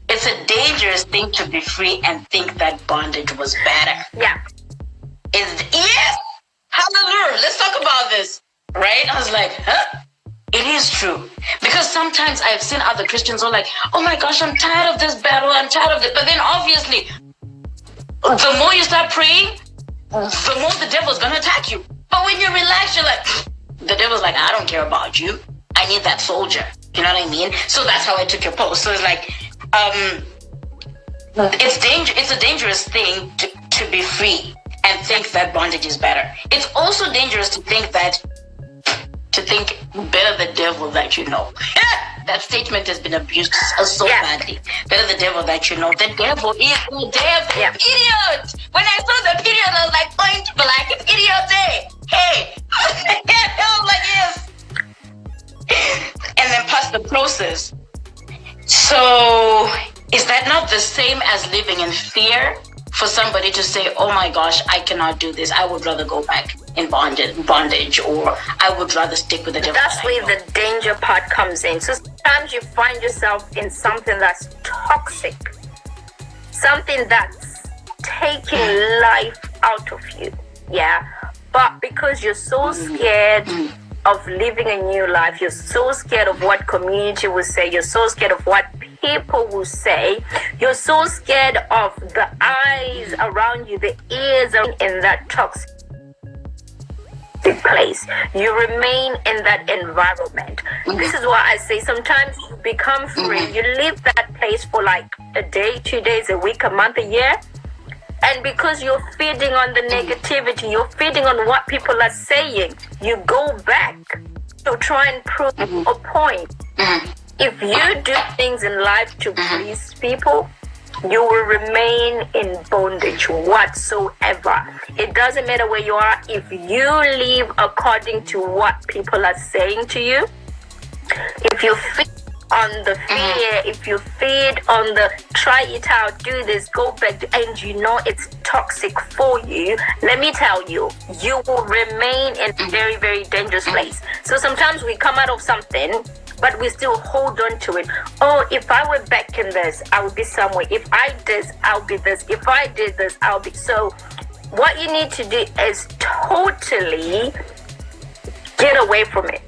It's a dangerous thing to be free and think that bondage was better. Yeah. Yes. Hallelujah. Let's talk about this. Right? I was like, huh? It is true. Because sometimes I've seen other Christians who are like, oh my gosh, I'm tired of this battle. I'm tired of it. But then obviously, the more you start praying, the more the devil's going to attack you. But when you relax, you're like, the devil's like, I don't care about you. I need that soldier. You know what I mean? So that's how I took your post. So it's like, it's a dangerous thing to be free and think that bondage is better. It's also dangerous to think better the devil that you know. That statement has been abused so badly. Better the devil that you know. The devil is the devil. Yeah. Idiot. When I saw the period, I was like, point blank, it's idiot day. Hey. I was like, yes. And then past the process. So is that not the same as living in fear? For somebody to say, oh my gosh, I cannot do this. I would rather go back in bondage, or I would rather stick with the devil. That's where the danger part comes in. So sometimes you find yourself in something that's toxic, something that's taking life out of you. Yeah. But because you're so scared of living a new life, you're so scared of what community will say, you're so scared of what people will say, you're so scared of the eyes around you, the ears in that toxic place. You remain in that environment. This is why I say sometimes you become free. You leave that place for like a day, 2 days, a week, a month, a year. And because you're feeding on the negativity, you're feeding on what people are saying, you go back to try and prove a point. If you do things in life to please people, you will remain in bondage whatsoever. It doesn't matter where you are. If you live according to what people are saying to you, if you feed on the fear, if you feed on the try it out, do this, go back, and you know it's toxic for you, let me tell you, you will remain in a very, very dangerous place. So sometimes we come out of something, but we still hold on to it. Oh, if I were back in this, I would be somewhere. If I did this, I'll be this. If I did this, I'll be. So what you need to do is totally get away from it.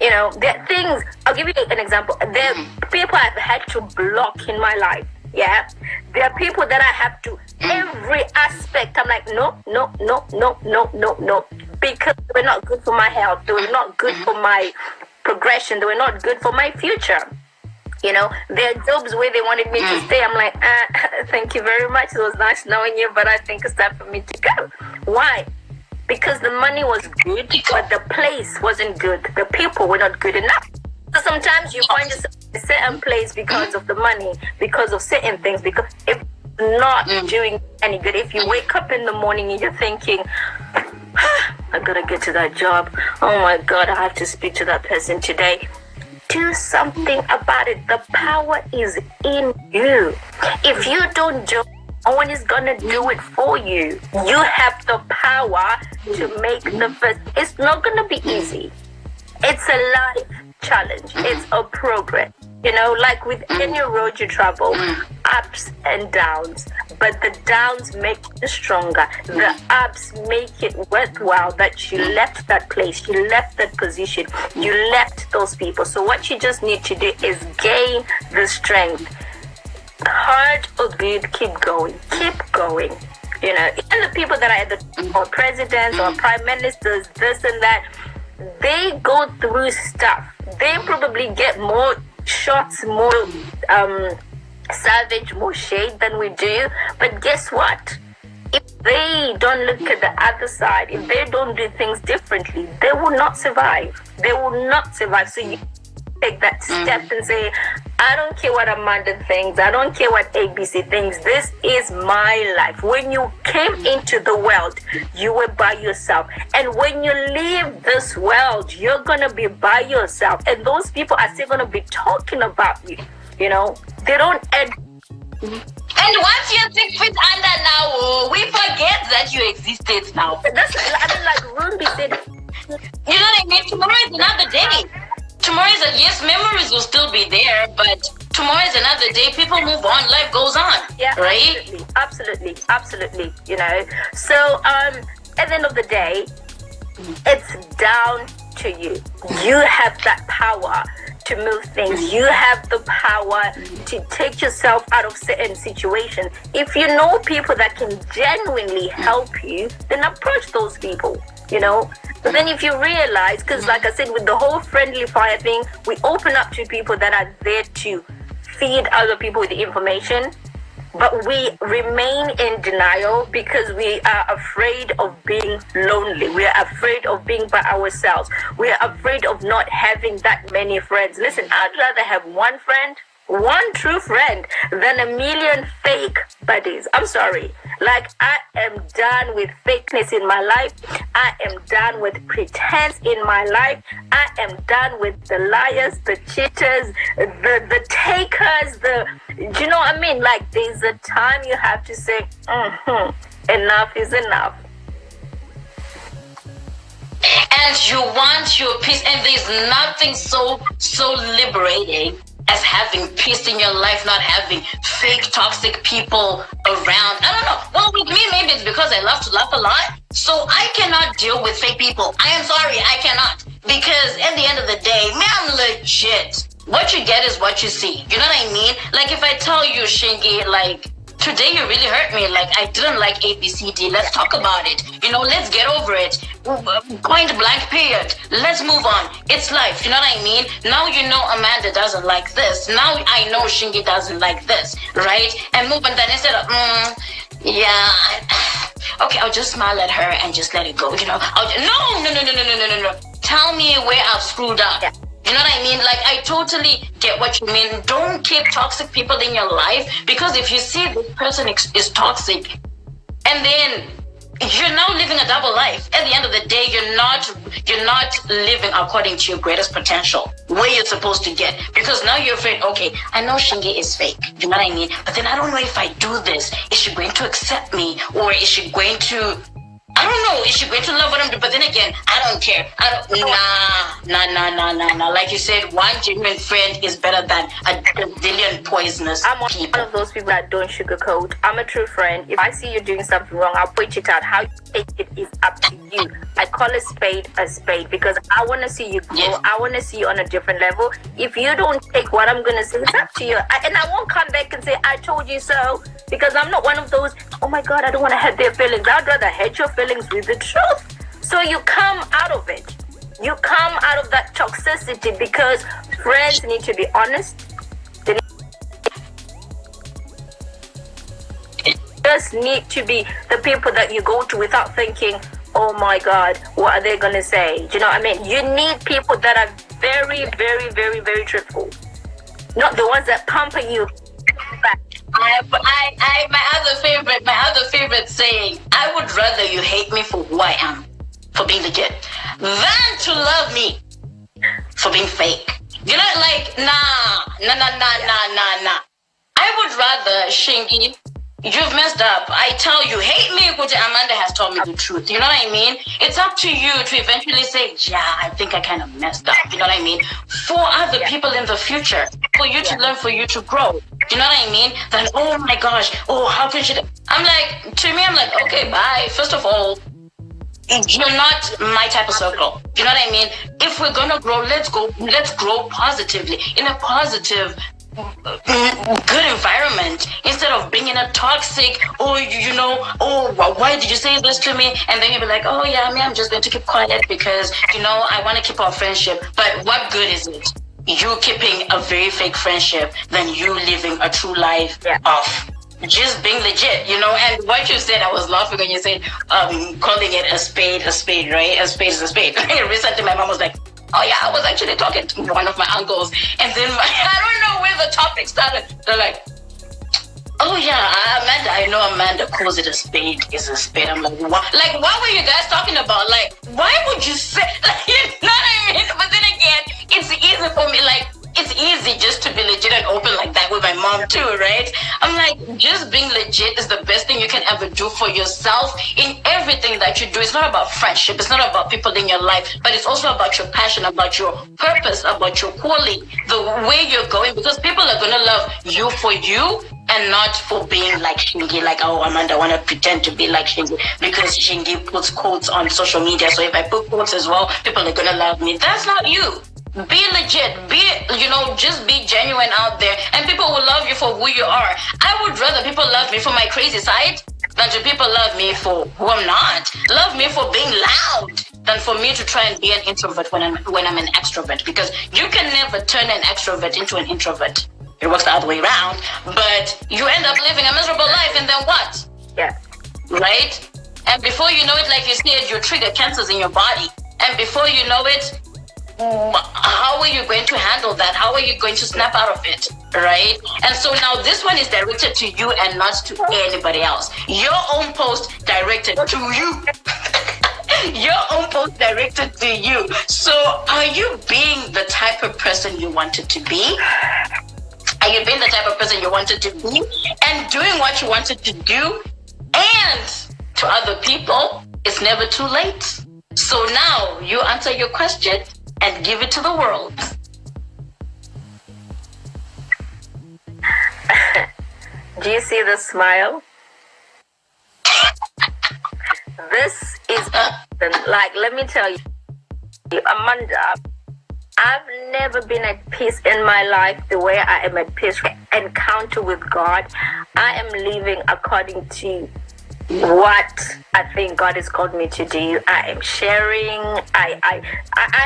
You know, there are things, I'll give you an example. There are people I've had to block in my life. Yeah. There are people that I have to, every aspect, I'm like, no. Because they were not good for my health. They were not good for my progression. They were not good for my future. You know, there are jobs where they wanted me to stay. I'm like, thank you very much. It was nice knowing you, but I think it's time for me to go. Why? because the money was good, but the place wasn't good. The people were not good enough. So sometimes you find yourself in a certain place because of the money, because of certain things, because if not doing any good. If you wake up in the morning and you're thinking, I gotta get to that job. Oh my God, I have to speak to that person today. Do something about it. The power is in you. If you don't do, no one is gonna do it for you. You have the power to make the first. It's not gonna be easy. It's a life challenge. It's a progress. You know, like with any road you travel, ups and downs. But the downs make you stronger. The ups make it worthwhile that you left that place, you left that position, you left those people. So what you just need to do is gain the strength. Hard or good, keep going. Keep going. You know, even the people that are at or presidents or prime ministers, this and that, they go through stuff. They probably get more shots, more savage, more shade than we do. But guess what? If they don't look at the other side, if they don't do things differently, they will not survive. They will not survive. So you take that step and say, I don't care what Amanda thinks. I don't care what ABC thinks. This is my life. When you came into the world, you were by yourself. And when you leave this world, you're going to be by yourself. And those people are still going to be talking about you. You know, they don't end. And once you're 6 feet under now, we forget that you existed now. That's, I mean, like Ruby said. You know what I mean? Tomorrow is another day. Tomorrow is yes, memories will still be there, but tomorrow is another day. People move on, life goes on. Yeah, right? Absolutely. You know. So at the end of the day, it's down to you. You have that power to move things. You have the power to take yourself out of certain situations. If you know people that can genuinely help you, then approach those people. You know. But then if you realize, because like I said, with the whole friendly fire thing, we open up to people that are there to feed other people with the information, but we remain in denial because we are afraid of being lonely. We are afraid of being by ourselves. We are afraid of not having that many friends. Listen, I'd rather have one friend, one true friend, than a million fake buddies. I'm sorry. Like, I am done with fakeness in my life. I am done with pretense in my life. I am done with the liars, the cheaters, the takers, do you know what I mean? Like, there's a time you have to say, enough is enough. And you want your peace, and there's nothing so liberating as having peace in your life, not having fake toxic people around. I don't know. Well, with me, maybe it's because I love to laugh a lot. So I cannot deal with fake people. I am sorry, I cannot. Because at the end of the day, man, I'm legit. What you get is what you see. You know what I mean? Like if I tell you, Shingie, like, today you really hurt me. Like, I didn't like ABCD. Let's talk about it. You know, let's get over it. Point blank period. Let's move on. It's life. You know what I mean? Now you know Amanda doesn't like this. Now I know Shingie doesn't like this. Right? And move on. Then instead of, okay, I'll just smile at her and just let it go. You know? No. Tell me where I've screwed up. Yeah. You know what I mean? Like, I totally get what you mean. Don't keep toxic people in your life, because if you see this person is toxic and then you're now living a double life, at the end of the day, you're not living according to your greatest potential, where you're supposed to get. Because now you're afraid, okay, I know Shingie is fake. You know what I mean? But then I don't know if I do this, is she going to accept me? Or is she going to, I don't know, is she going to love what I'm doing? But then again, I don't care. Nah. Like you said, one genuine friend is better than a zillion poisonous people. One of those people that don't sugarcoat. I'm a true friend. If I see you doing something wrong, I'll point it out. How you take it is up to you. I call a spade because I want to see you grow. Yes. I want to see you on a different level. If you don't take what I'm going to say, it's up to you. And I won't come back and say, I told you so. Because I'm not one of those, oh my God, I don't want to hurt their feelings. I'd rather hurt your feelings with the truth. So you come out of it. You come out of that toxicity, because friends need to be honest. They just need to be the people that you go to without thinking, oh my God, what are they going to say? Do you know what I mean? You need people that are very, very, very, very truthful. Not the ones that pamper you. My other favorite saying, I would rather you hate me for who I am, for being legit, than to love me for being fake. You know, like, nah. I would rather, Shingie, you've messed up. I tell you, hate me, but Amanda has told me the truth. You know what I mean? It's up to you to eventually say, yeah, I think I kind of messed up. You know what I mean? For other people in the future, for you to learn, for you to grow. You know what I mean? Then, oh my gosh, how can she? I'm like, to me, I'm like, okay, bye. First of all, you're not my type of circle. You know what I mean? If we're gonna grow, let's grow positively, in a positive, good environment, instead of being in a toxic, why did you say this to me? And then you'll be like, oh yeah, I'm just going to keep quiet because, I want to keep our friendship. But what good is it? You keeping a very fake friendship than you living a true life of just being legit, and what you said, I was laughing when you said, calling it a spade, right? A spade is a spade. Recently, my mom was like, oh yeah, I was actually talking to one of my uncles, and then I don't know where the topic started. They're like, oh yeah, Amanda calls it a spade is a spade. I'm like, what? Like, what were you guys talking about? Like, why would you say, you know what I mean? But then again, it's easy for me, like, it's easy just to be legit and open like that with my mom too, right? I'm like, just being legit is the best thing you can ever do for yourself in everything that you do. It's not about friendship. It's not about people in your life, but it's also about your passion, about your purpose, about your calling, the way you're going, because people are going to love you for you and not for being like Shingie, like, oh, Amanda, I want to pretend to be like Shingie because Shingie puts quotes on social media. So if I put quotes as well, people are going to love me. That's not you. Be legit, just be genuine out there, and people will love you for who you are. I would rather people love me for my crazy side than to people love me for who I'm not. Love me for being loud than for me to try and be an introvert when I'm an extrovert, because you can never turn an extrovert into an introvert. It works the other way around, but you end up living a miserable life, and then what? Yeah. Right? And before you know it, like you said, you trigger cancers in your body, and before you know it, how are you going to handle that? How are you going to snap out of it, right? And so now this one is directed to you and not to anybody else. Your own post directed to you. Your own post directed to you. So are you being the type of person you wanted to be? Are you being the type of person you wanted to be and doing what you wanted to do? And to other people, it's never too late. So now you answer your question and give it to the world. Do you see the smile? This is like, let me tell you, Amanda, I've never been at peace in my life the way I am at peace. Encounter with God, I am living according to what I think God has called me to do. I am sharing. I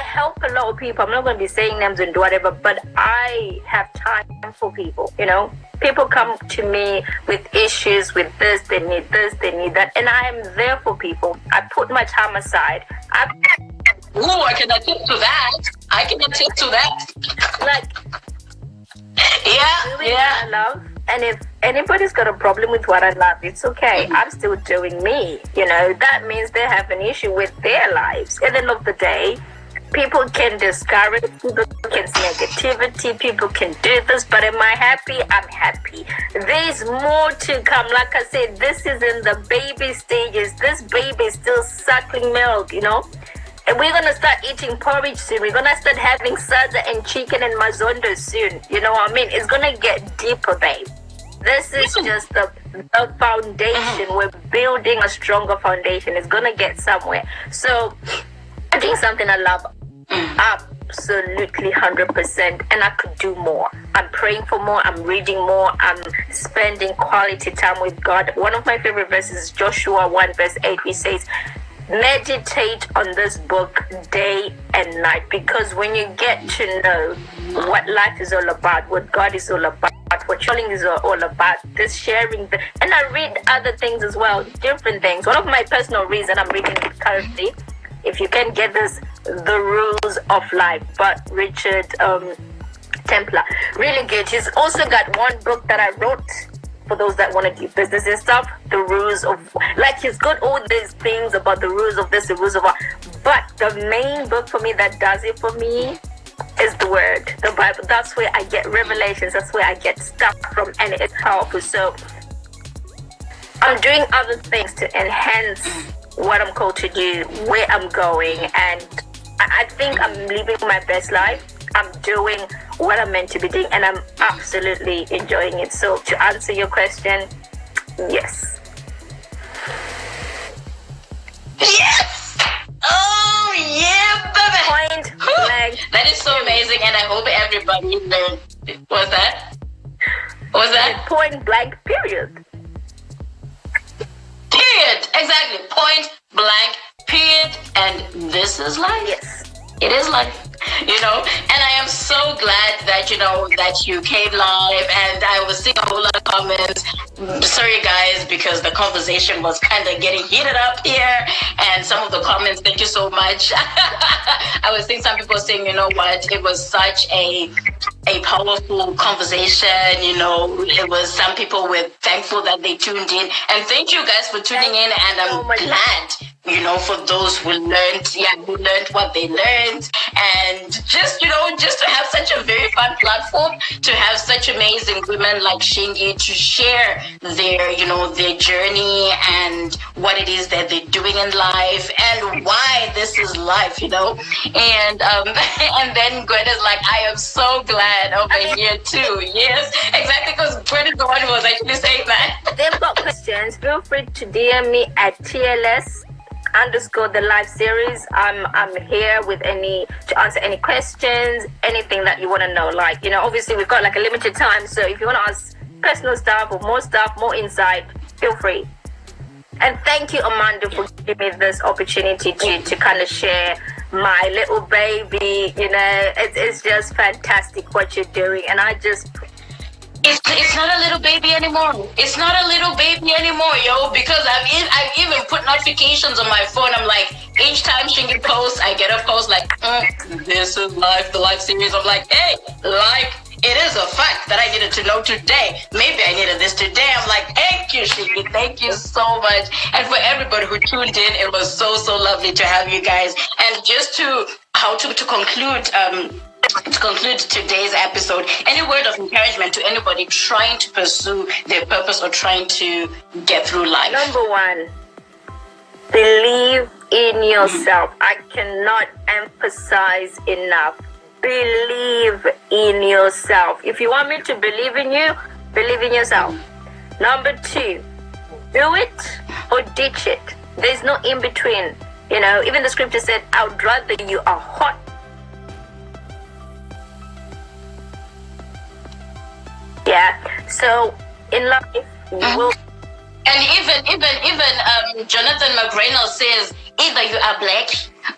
help a lot of people. I'm not going to be saying names and do whatever, but I have time for people. People come to me with issues, with this, they need that, and I am there for people. I put my time aside. I can attest to that. Like, yeah. I love. And if anybody's got a problem with what I love, it's okay. I'm still doing me. That means they have an issue with their lives. At the end of the day, people can discourage, people can see negativity, people can do this, but am I happy? I'm happy. There's more to come. Like I said, this is in the baby stages. This baby is still suckling milk, And we're going to start eating porridge soon. We're going to start having sada and chicken and mazondo soon. You know what I mean? It's going to get deeper, babe. This is just the foundation. We're building a stronger foundation. It's going to get somewhere. So, I'm doing something I love. Absolutely 100%. And I could do more. I'm praying for more. I'm reading more. I'm spending quality time with God. One of my favorite verses is Joshua 1 verse 8, which says, meditate on this book day and night, because when you get to know what life is all about, what God is all about, what sharing is all about. This sharing, and I read other things as well, different things. One of my personal reads that I'm reading currently, if you can get this, The Rules of Life, but Richard Templar, really good. He's also got one book that I wrote for those that want to do business and stuff, the rules of, like, he's got all these things about the rules of this, the rules of that, but the main book for me that does it for me is the Word, the Bible. That's where I get revelations, that's where I get stuff from, and it's powerful. So I'm doing other things to enhance what I'm called to do, where I'm going, and I think I'm living my best life. I'm doing what I'm meant to be doing, and I'm absolutely enjoying it. So to answer your question, yes. Yes! Oh, yeah, baby! Point blank. That is so amazing, and I hope everybody learned. What's that? What's that? Point blank, period. Period. Exactly. Point blank, period. And this is life. Yes. It is life, you know, and I am so glad that, you know, that you came live, and I was seeing a whole lot of comments. Sorry, guys, because the conversation was kind of getting heated up here, and some of the comments, thank you so much. I was seeing some people saying, you know what, it was such a powerful conversation, you know. It was, some people were thankful that they tuned in, and thank you guys for tuning in, and I'm glad, you know, for those who learned what they learned, and just, you know, just to have such a very fun platform, to have such amazing women like Shingie to share their, you know, their journey and what it is that they're doing in life and why this is life, you know. And and then Gwen is like, I am so glad over here too. Yes, exactly, because Gwen is the one who was actually saying that. They've got questions. Feel free to DM me at TLS _ the live series. I'm here with to answer any questions, anything that you want to know. Like, you know, obviously we've got like a limited time, so if you want to ask personal stuff or more insight, feel free. And thank you, Amanda, for giving me this opportunity to kind of share my little baby. You know, it's just fantastic what you're doing, and I just. It's not a little baby anymore. It's not a little baby anymore, yo, because I've even put notifications on my phone. I'm like, each time Shingie posts, I get a post like, this is life, the live series. I'm like, hey, like, it is a fact that I needed to know today. Maybe I needed this today. I'm like, thank you, Shingie. Thank you so much. And for everybody who tuned in, it was so, so lovely to have you guys. And just to conclude today's episode, any word of encouragement to anybody trying to pursue their purpose or trying to get through life? Number one, believe in yourself. I cannot emphasize enough. Believe in yourself. If you want me to believe in you, believe in yourself. Number two, do it or ditch it. There's no in between. You know, even the scripture said, I would rather you are hot. Yeah. So in life, you will. And even Jonathan McReynolds says, either you are black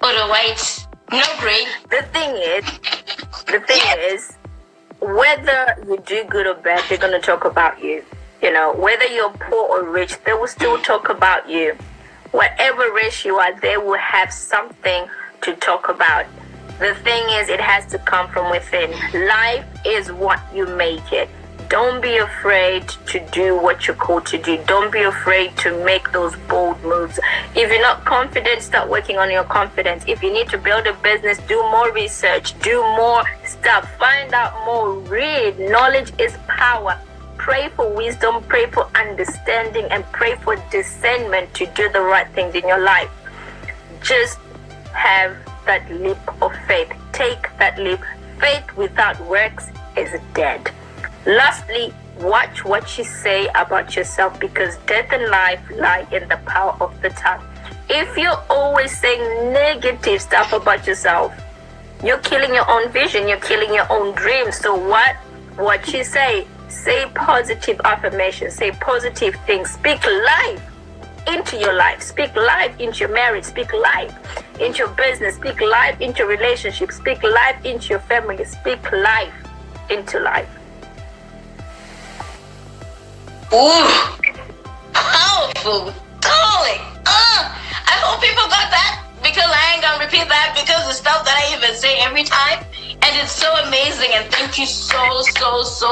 or white, no gray. The thing is, whether you do good or bad, they're gonna talk about you. You know, whether you're poor or rich, they will still talk about you. Whatever race you are, they will have something to talk about. The thing is, it has to come from within. Life is what you make it. Don't be afraid to do what you're called to do. Don't be afraid to make those bold moves. If you're not confident, start working on your confidence. If you need to build a business, do more research, do more stuff, find out more, read. Knowledge is power. Pray for wisdom, pray for understanding, and pray for discernment to do the right things in your life. Just have that leap of faith. Take that leap. Faith without works is dead. Lastly, watch what you say about yourself, because death and life lie in the power of the tongue. If you're always saying negative stuff about yourself, you're killing your own vision, you're killing your own dreams. So what you say positive affirmations, say positive things, speak life into your life, speak life into your marriage, speak life into your business, speak life into your relationship, speak life into your family, speak life into life. Ooh, powerful. Totally. I hope people got that, because I ain't gonna repeat that, because the stuff that I even say every time. And it's so amazing. And thank you so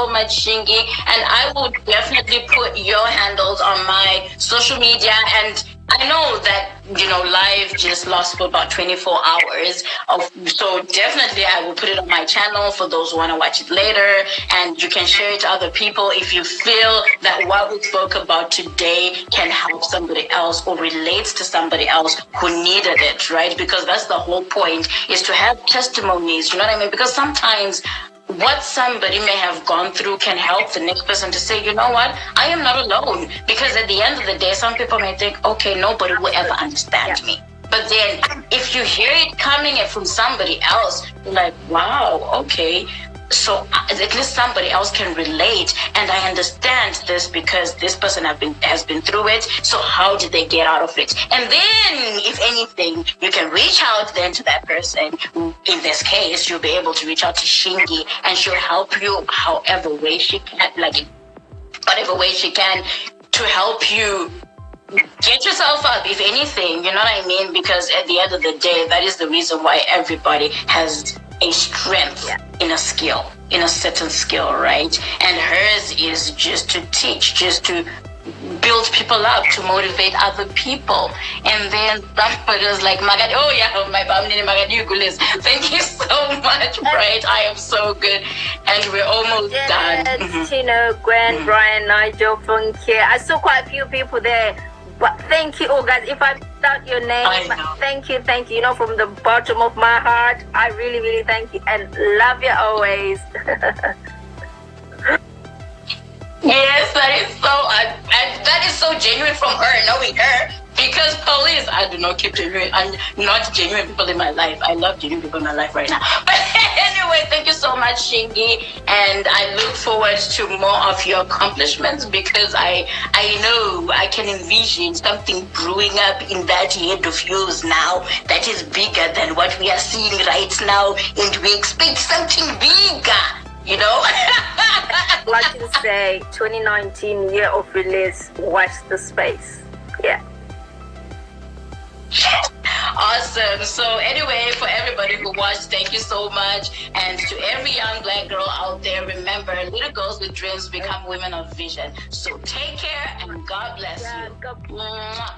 much, Shingie. And I will definitely put your handles on my social media. And I know that, live just lost for about 24 hours. So definitely I will put it on my channel for those who want to watch it later. And you can share it to other people if you feel that what we spoke about today can help somebody else or relates to somebody else who needed it, right? Because that's the whole point, is to have testimonies, you know what I mean? Because sometimes what somebody may have gone through can help the next person to say, you know what, I am not alone. Because at the end of the day, some people may think, okay, nobody will ever understand me. But then if you hear it coming from somebody else, you're like, wow, okay. So at least somebody else can relate, and I understand this because this person has been through it. So how did they get out of it? And then, if anything, you can reach out then to that person. In this case, you'll be able to reach out to Shingie, and she'll help you however way she can, like whatever way she can, to help you get yourself up, if anything, you know what I mean? Because at the end of the day, that is the reason why everybody has a strength in a skill, in a certain skill, right? And hers is just to teach, just to build people up, to motivate other people. And then somebody was like, Magadi, oh yeah, my family, Magadi Gulis. Thank you so much, Bright. I am so good. And we're almost done. Gwen, Brian, Nigel, Funky. I saw quite a few people there. But thank you, guys. If I missed out your name, thank you. From the bottom of my heart, I really thank you and love you always. Yes, that is so genuine from her, knowing her. Because police, I do not keep genuine. I'm not genuine people in my life. I love genuine people in my life right now. But anyway, thank you so much, Shingie. And I look forward to more of your accomplishments, because I know I can envision something brewing up in that head of yours now that is bigger than what we are seeing right now. And we expect something bigger, you know? Like to say, 2019 year of release, watch the space. Yeah. Awesome. So anyway, for everybody who watched, thank you so much. And to every young black girl out there, remember, little girls with dreams become women of vision. So take care and God bless you. God bless.